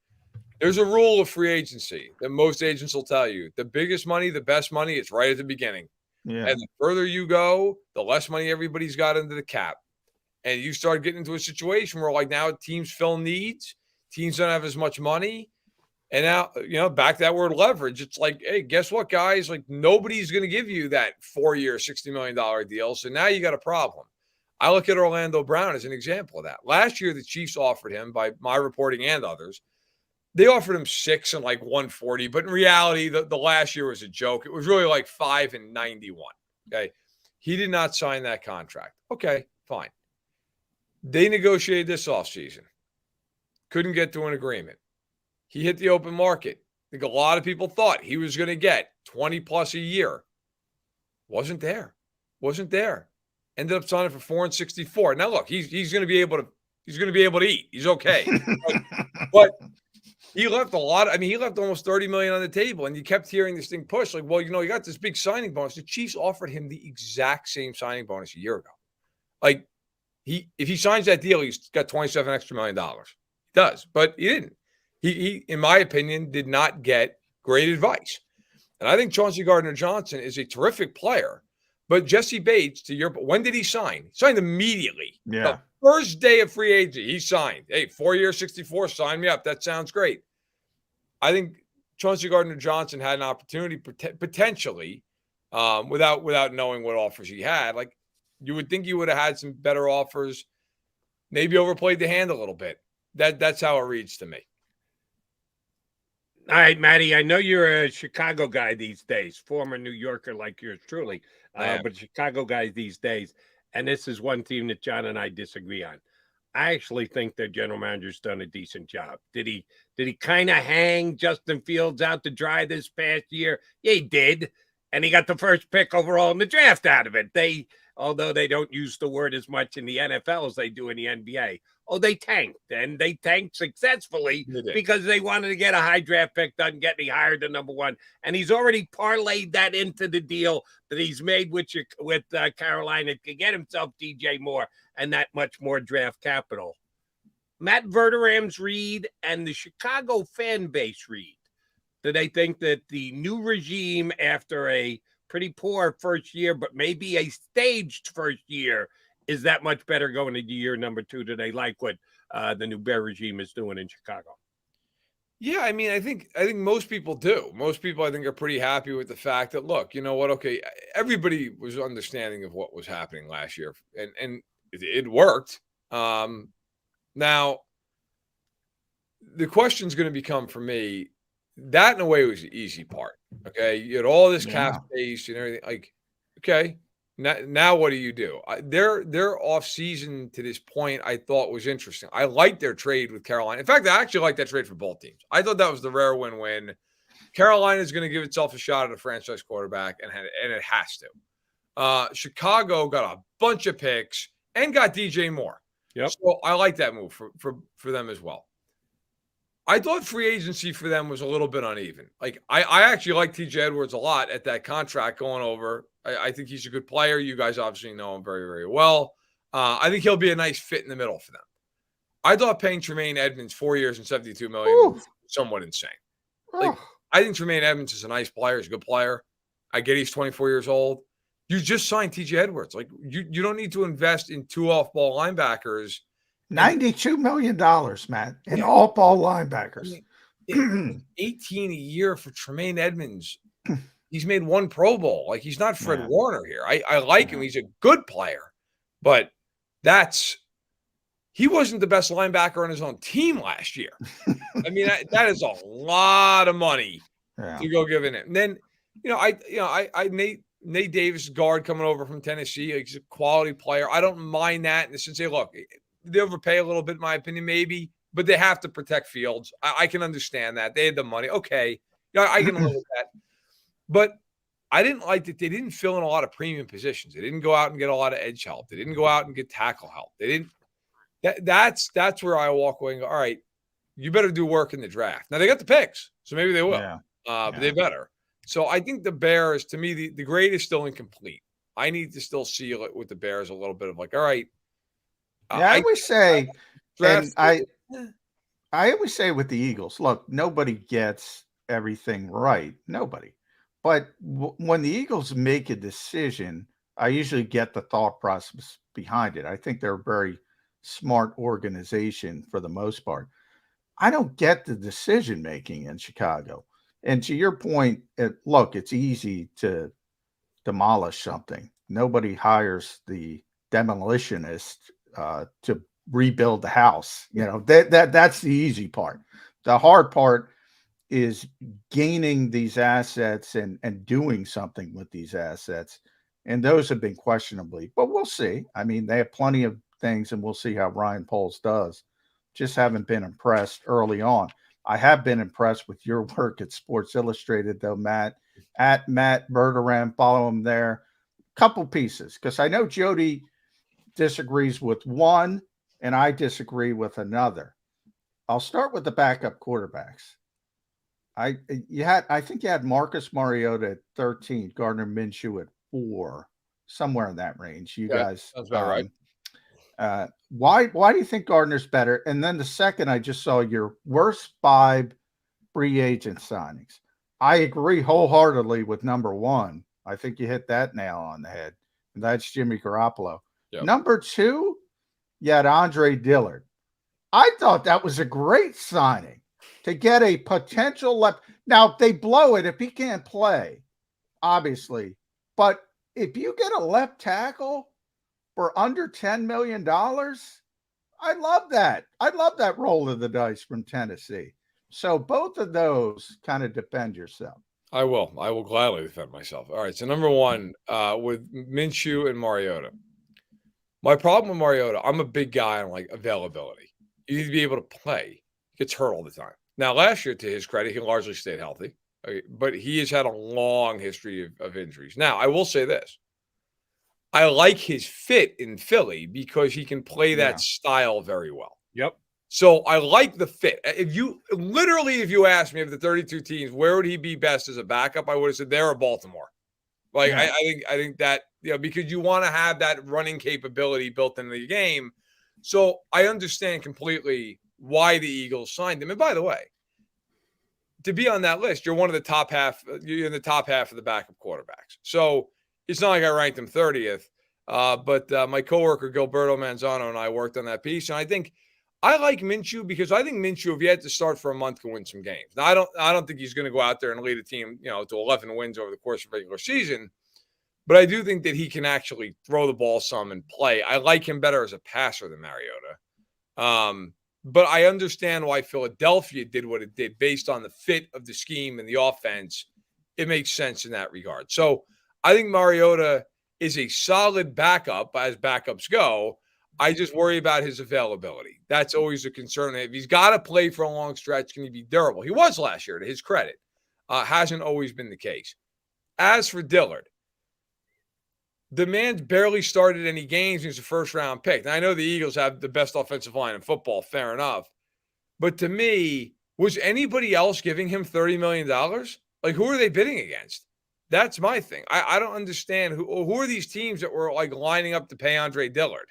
There's a rule of free agency that most agents will tell you. The biggest money, the best money, it's right at the beginning. Yeah. And the further you go, the less money everybody's got into the cap. And you start getting into a situation where, like, now teams fill needs, teams don't have as much money. And now, back to that word leverage. It's like, hey, guess what, guys? Like, nobody's going to give you that 4 year, $60 million deal. So now you got a problem. I look at Orlando Brown as an example of that. Last year, the Chiefs offered him, by my reporting and others, they offered him 6 and like 140. But in reality, the last year was a joke. It was really like 5 and 91. Okay. He did not sign that contract. Okay, fine. They negotiated this offseason. Couldn't get to an agreement. He hit the open market. I think a lot of people thought he was going to get 20 plus a year. Wasn't there. Ended up signing for 4 and 64. Now look, he's going to be able to eat. He's okay. but he left a lot. He left almost $30 million on the table, and you kept hearing this thing push like, well, you got this big signing bonus. The Chiefs offered him the exact same signing bonus a year ago. Like, if he signs that deal, he's got $27 extra million. He does, but he didn't. He, in my opinion, did not get great advice. And I think Chauncey Gardner-Johnson is a terrific player. But Jesse Bates, when did he sign? He signed immediately. Yeah. The first day of free agency, he signed. Hey, 4 years, 64, sign me up. That sounds great. I think Chauncey Gardner-Johnson had an opportunity potentially, without knowing what offers he had. Like, you would think he would have had some better offers, maybe overplayed the hand a little bit. That's how it reads to me. All right, Matty, I know you're a Chicago guy these days, former New Yorker like yours truly, but Chicago guy these days. And this is one team that John and I disagree on. I actually think their general manager's done a decent job. Did he kind of hang Justin Fields out to dry this past year? Yeah, he did. And he got the first pick overall in the draft out of it. Although they don't use the word as much in the NFL as they do in the NBA. They tanked, and they tanked successfully because they wanted to get a high draft pick, doesn't get any higher than number one. And he's already parlayed that into the deal that he's made with Carolina to get himself DJ Moore and that much more draft capital. Matt Verderame's read and the Chicago fan base read. Do they think that the new regime, after a pretty poor first year, but maybe a staged first year, is that much better going into year number 2? Do they like what the new Bear regime is doing in Chicago? Yeah, I think most people do. Most people, I think, are pretty happy with the fact that, look, you know what? Okay, everybody was understanding of what was happening last year, and it worked. Now, the question is going to become for me, that in a way was the easy part. Okay, you had all this cap space and everything. Like, okay, Now what do you do? Their off season to this point, I thought was interesting. I liked their trade with Carolina. In fact, I actually liked that trade for both teams. I thought that was the rare win-win. Carolina is going to give itself a shot at a franchise quarterback, and it has to. Chicago got a bunch of picks and got DJ Moore. Yep. So I like that move for them as well. I thought free agency for them was a little bit uneven. Like I actually like TJ Edwards a lot at that contract going over. I think he's a good player. You guys obviously know him very, very well. I think he'll be a nice fit in the middle for them. I thought paying Tremaine Edmonds 4 years and $72 million was somewhat insane. Like I think Tremaine Edmonds is a nice player. He's a good player. I get he's 24 years old. You just signed TJ Edwards. Like you don't need to invest in 2 off-ball linebackers. $92 million, Matt, in all-ball linebackers. I mean, 18 a year for Tremaine Edmonds. He's made 1 Pro Bowl. Like, he's not Fred Warner here. I like him. He's a good player. But he wasn't the best linebacker on his own team last year. I mean, that is a lot of money to go give in it. And then, Nate Davis, guard coming over from Tennessee. He's a quality player. I don't mind that in the sense, look, they overpay a little bit, in my opinion, maybe, but they have to protect Fields. I can understand that. They had the money. Okay. I can live with that. But I didn't like that they didn't fill in a lot of premium positions. They didn't go out and get a lot of edge help. They didn't go out and get tackle help. They didn't. That's where I walk away and go, all right, you better do work in the draft. Now, they got the picks, so maybe they will. But they better. So I think the Bears, to me, the grade is still incomplete. I need to still see it with the Bears a little bit of like, all right. I always say, and I always say with the Eagles, look, nobody gets everything right. Nobody. But when the Eagles make a decision, I usually get the thought process behind it. I think they're a very smart organization for the most part. I don't get the decision making in Chicago. And to your point, look, it's easy to demolish something. Nobody hires the demolitionist to rebuild the house. That's the easy part. The hard part is gaining these assets and doing something with these assets. And those have been questionably, but we'll see. I mean, they have plenty of things, and we'll see how Ryan Poles does. Just haven't been impressed early on. I have been impressed with your work at Sports Illustrated, though, Matt. At Matt Verderame, follow him there. Couple pieces, because I know Jody disagrees with one, and I disagree with another. I'll start with the backup quarterbacks. I think you had Marcus Mariota at 13, Gardner Minshew at 4, somewhere in that range. You guys, that's about right. Why do you think Gardner's better? And then the second, I just saw your worst 5 free agent signings. I agree wholeheartedly with number 1. I think you hit that nail on the head, and that's Jimmy Garoppolo. Yep. Number 2, you had Andre Dillard. I thought that was a great signing to get a potential left. Now, if they blow it, if he can't play, obviously, but if you get a left tackle for under $10 million, I love that. I love that roll of the dice from Tennessee. So both of those kind of defend yourself. I will gladly defend myself. All right. So number 1, with Minshew and Mariota. My problem with Mariota, I'm a big guy on like availability. You need to be able to play. He gets hurt all the time. Now, last year, to his credit, he largely stayed healthy, but he has had a long history of injuries. Now, I will say this. I like his fit in Philly because he can play that style very well. Yep. So I like the fit. If you asked me of the 32 teams, where would he be best as a backup, I would have said there or Baltimore. Like, I think that, because you want to have that running capability built into the game. So I understand completely why the Eagles signed him. And by the way, to be on that list, you're one of the top half. You're in the top half of the backup quarterbacks. So it's not like I ranked him 30th. But my coworker Gilberto Manzano and I worked on that piece, and I think I like Minshew because I think Minshew, if he had to start for a month, can win some games. Now, I don't think he's going to go out there and lead a team, to 11 wins over the course of regular season. But I do think that he can actually throw the ball some and play. I like him better as a passer than Mariota. But I understand why Philadelphia did what it did based on the fit of the scheme and the offense. It makes sense in that regard. So I think Mariota is a solid backup as backups go. I just worry about his availability. That's always a concern. If he's got to play for a long stretch, can he be durable? He was last year, to his credit. Hasn't always been the case. As for Dillard, the man's barely started any games. He's a first-round pick. Now, I know the Eagles have the best offensive line in football. Fair enough. But to me, was anybody else giving him $30 million? Like, who are they bidding against? That's my thing. I don't understand who are these teams that were like lining up to pay Andre Dillard.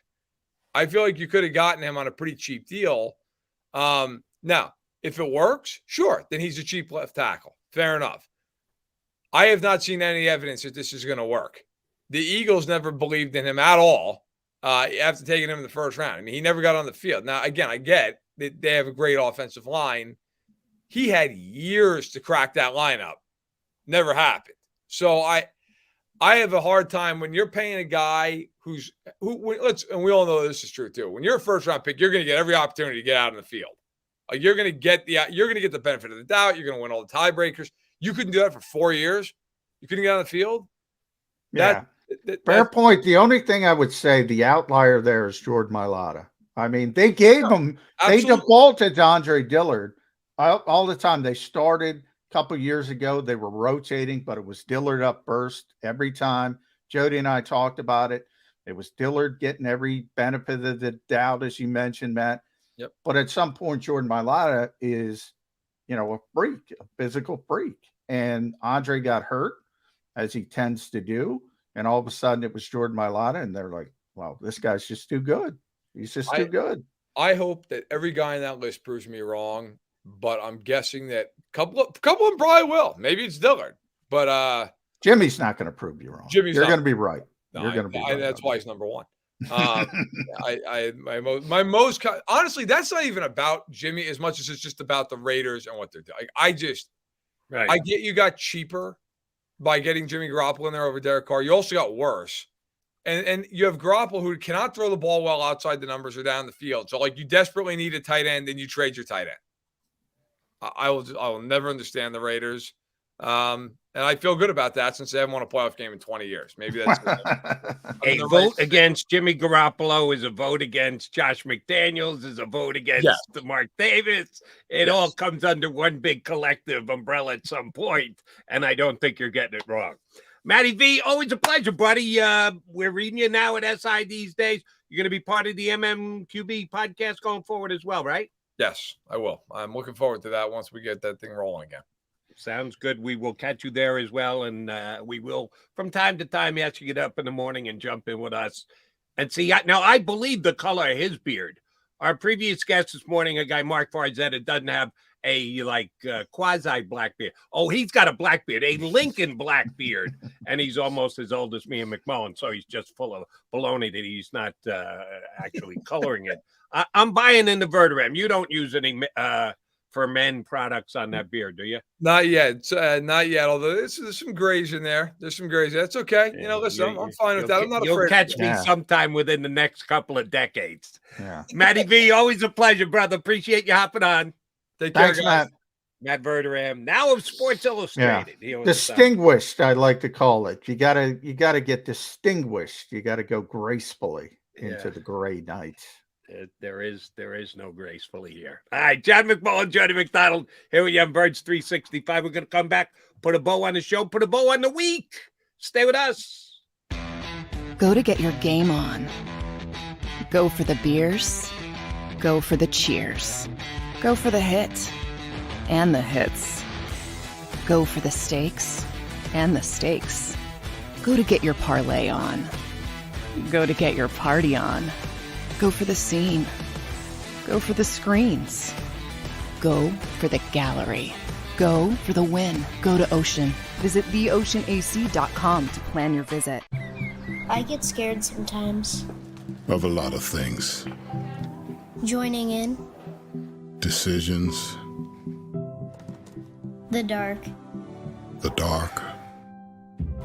I feel like you could have gotten him on a pretty cheap deal. Now, if it works, sure, then he's a cheap left tackle. Fair enough. I have not seen any evidence that this is going to work. The Eagles never believed in him at all after taking him in the first round. I mean, he never got on the field. Now, again, I get that they have a great offensive line. He had years to crack that lineup. Never happened. So I have a hard time when you're paying a guy and we all know this is true too. When you're a first round pick, you're going to get every opportunity to get out in the field. Like you're going to get the benefit of the doubt. You're going to win all the tiebreakers. You couldn't do that for 4 years. You couldn't get on the field. Yeah. Fair point. The only thing I would say, the outlier there is Jordan Mailata. I mean, they gave him, they defaulted to Andre Dillard all the time. They started a couple years ago. They were rotating, but it was Dillard up first every time. Jody and I talked about it. It was Dillard getting every benefit of the doubt, as you mentioned, Matt. Yep. But at some point, Jordan Mailata is, a freak, a physical freak. And Andre got hurt, as he tends to do. And all of a sudden it was Jordan Mailata, and they're like, wow, this guy's just too good. He's just too good. I hope that every guy on that list proves me wrong, but I'm guessing that a couple of them probably will. Maybe it's Dillard, but Jimmy's not going to prove you wrong. You're going to be right. No, You're going to be right. That's why he's number one. Honestly, that's not even about Jimmy as much as it's just about the Raiders and what they're doing. I get you got cheaper by getting Jimmy Garoppolo in there over Derek Carr. You also got worse. And you have Garoppolo who cannot throw the ball well outside the numbers or down the field. So, like, you desperately need a tight end, and you trade your tight end. I will never understand the Raiders. And I feel good about that since they haven't won a playoff game in 20 years. Maybe that's a vote against Jimmy Garoppolo is a vote against Josh McDaniels, is a vote against Mark Davis. It all comes under one big collective umbrella at some point, and I don't think you're getting it wrong. Matty V, always a pleasure, buddy. We're reading you now at SI these days. You're going to be part of the MMQB podcast going forward as well, right? Yes, I will. I'm looking forward to that once we get that thing rolling again. Sounds good. We will catch you there as well. And we will, from time to time, ask you to get up in the morning and jump in with us and see. Now, I believe the color of his beard. Our previous guest this morning, a guy, Mark Farzetta, doesn't have a quasi black beard. Oh, he's got a black beard, a Lincoln black beard. And he's almost as old as me and McMullen. So he's just full of baloney that he's not actually coloring it. I'm buying into Verderame. You don't use any for men products on that beard, do you? Not yet. Not yet. Although there's some grays in there. There's some grays. That's okay. Listen, I'm fine with that. I'm not afraid. You'll catch me sometime within the next couple of decades. Yeah. Matty V, always a pleasure, brother. Appreciate you hopping on. Take care, guys. Matt Verderame, now of Sports Illustrated. Yeah. Distinguished, I like to call it. You gotta get distinguished. You gotta go gracefully into the gray night. There is no gracefully here. All right, John McMullen, Jody McDonald, here we have Birds 365. We're going to come back, put a bow on the show, put a bow on the week. Stay with us. Go to get your game on. Go for the beers. Go for the cheers. Go for the hit and the hits. Go for the stakes and the stakes. Go to get your parlay on. Go to get your party on. Go for the scene. Go for the screens. Go for the gallery. Go for the win. Go to Ocean. Visit theoceanac.com to plan your visit. I get scared sometimes. Of a lot of things. Joining in. Decisions. The dark. The dark.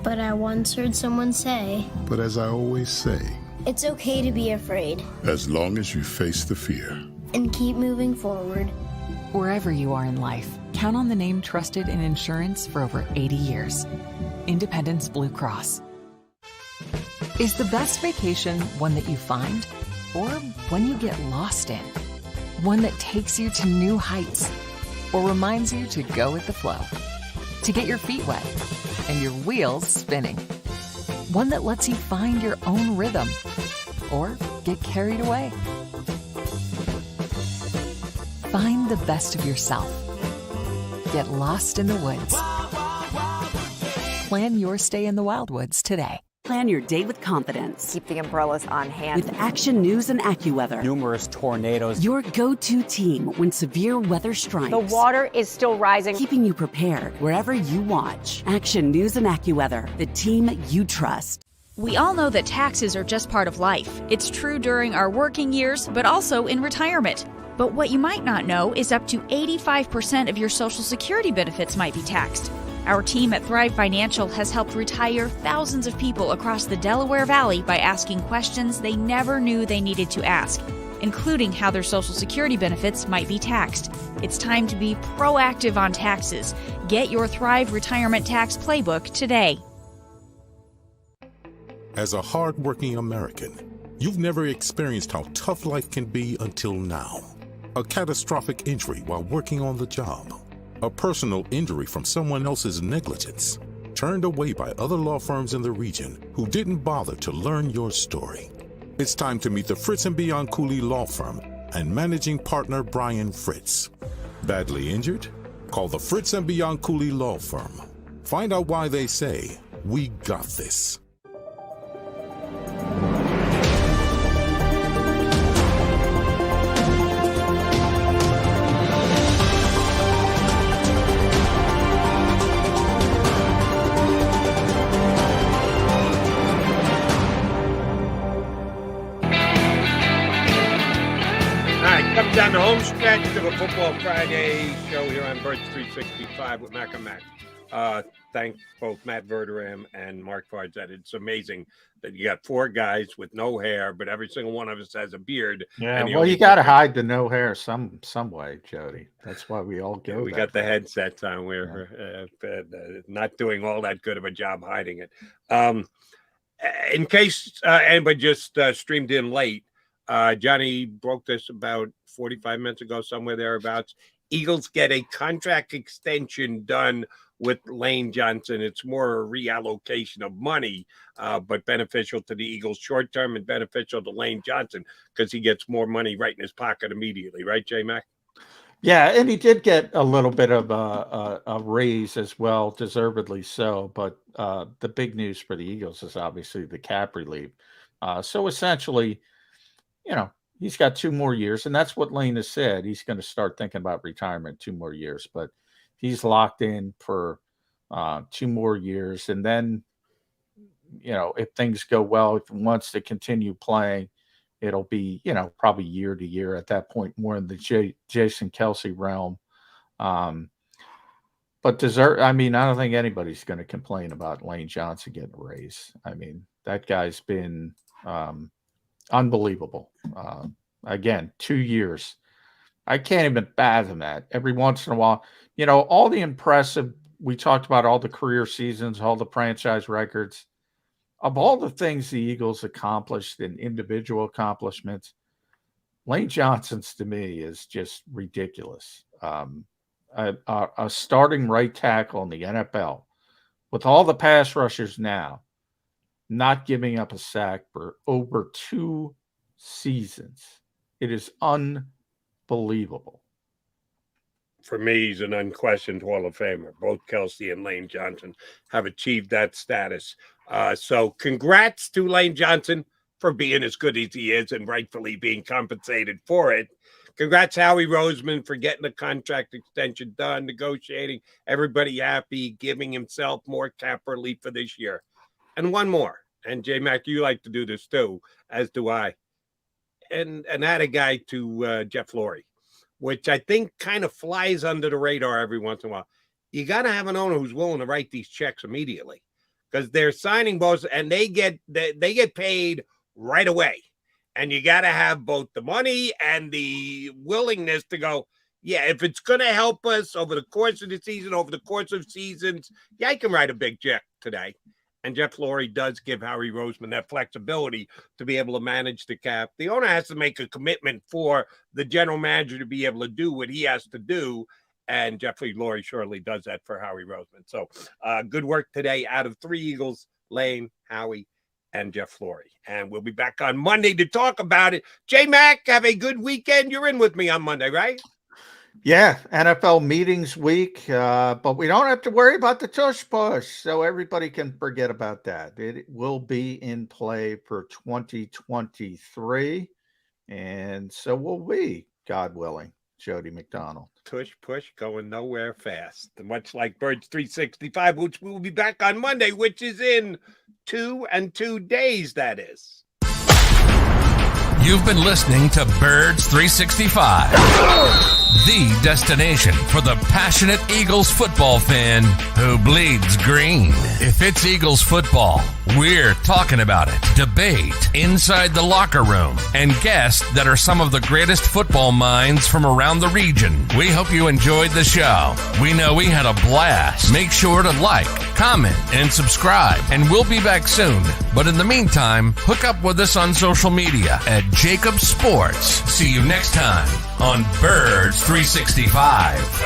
But I once heard someone say, but as I always say, it's okay to be afraid. As long as you face the fear. And keep moving forward. Wherever you are in life, count on the name trusted in insurance for over 80 years. Independence Blue Cross. Is the best vacation one that you find or one you get lost in? One that takes you to new heights or reminds you to go with the flow? To get your feet wet and your wheels spinning? One that lets you find your own rhythm or get carried away? Find the best of yourself. Get lost in the woods. Plan your stay in the Wildwoods today. Plan your day with confidence. Keep the umbrellas on hand. With Action News and AccuWeather. Numerous tornadoes. Your go-to team when severe weather strikes. The water is still rising. Keeping you prepared wherever you watch. Action News and AccuWeather, the team you trust. We all know that taxes are just part of life. It's true during our working years, but also in retirement. But what you might not know is up to 85% of your Social Security benefits might be taxed. Our team at Thrive Financial has helped retire thousands of people across the Delaware Valley by asking questions they never knew they needed to ask, including how their Social Security benefits might be taxed. It's time to be proactive on taxes. Get your Thrive Retirement Tax Playbook today. As a hardworking American, you've never experienced how tough life can be until now. A catastrophic injury while working on the job. A personal injury from someone else's negligence. Turned away by other law firms in the region who didn't bother to learn your story. It's time to meet the Fritz & Bianculli Law Firm and managing partner Brian Fritz. Badly injured? Call the Fritz & Bianculli Law Firm. Find out why they say, "We got this." Down the home stretch of a Football Friday show here on Birds 365 with Mac and Mac. Thank both Matt Verderame and Mark Farzetta. It's amazing that you got four guys with no hair, but every single one of us has a beard. Yeah, well, you got to hide the no hair some way, Jody. That's why we all go. We got the headsets on. We're not doing all that good of a job hiding it. In case anybody just streamed in late, Johnny broke this about 45 minutes ago, somewhere thereabouts. Eagles get a contract extension done with Lane Johnson. It's more a reallocation of money, but beneficial to the Eagles short term and beneficial to Lane Johnson because he gets more money right in his pocket immediately. Right, J-Mac? Yeah, and he did get a little bit of a raise as well, deservedly so. But the big news for the Eagles is obviously the cap relief. So essentially, you know, he's got 2 more years, and that's what Lane has said. He's going to start thinking about retirement 2 more years, but he's locked in for 2 more years. And then, you know, if things go well, if he wants to continue playing, it'll be, you know, probably year to year at that point, more in the Jason Kelce realm. But I mean, I don't think anybody's going to complain about Lane Johnson getting a raise. I mean, that guy's been unbelievable. Again, 2 years. I can't even fathom that. Every once in a while, you know, all the impressive, we talked about all the career seasons, all the franchise records. Of all the things the Eagles accomplished in individual accomplishments, Lane Johnson's to me is just ridiculous. A starting right tackle in the NFL with all the pass rushers now, not giving up a sack for over 2 seasons. It is unbelievable. For me, he's an unquestioned Hall of Famer. Both Kelce and Lane Johnson have achieved that status. So congrats to Lane Johnson for being as good as he is and rightfully being compensated for it. Congrats, Howie Roseman, for getting the contract extension done, negotiating, everybody happy, giving himself more cap relief for this year. And one more. And J-Mac, you like to do this too, as do I. And add a guy to Jeff Lurie, which I think kind of flies under the radar every once in a while. You got to have an owner who's willing to write these checks immediately because they're signing both and they get paid right away. And you got to have both the money and the willingness to go, yeah, if it's going to help us over the course of the season, over the course of seasons, yeah, I can write a big check today. And Jeff Lurie does give Howie Roseman that flexibility to be able to manage the cap. The owner has to make a commitment for the general manager to be able to do what he has to do. And Jeffrey Lurie surely does that for Howie Roseman. So good work today out of 3 Eagles, Lane, Howie, and Jeff Lurie. And we'll be back on Monday to talk about it. J-Mac, have a good weekend. You're in with me on Monday, right? Yeah, NFL meetings week, but we don't have to worry about the tush push, so everybody can forget about that. It will be in play for 2023, and so will we, God willing, Jody McDonald. Tush push going nowhere fast, much like Birds 365, which we will be back on Monday, which is in 2 days, that is. You've been listening to Birds 365, the destination for the passionate Eagles football fan who bleeds green. If it's Eagles football, we're talking about it. Debate, inside the locker room, and guests that are some of the greatest football minds from around the region. We hope you enjoyed the show. We know we had a blast. Make sure to like, comment, and subscribe, and we'll be back soon. But in the meantime, hook up with us on social media at JAKIB Sports. See you next time on Birds 365.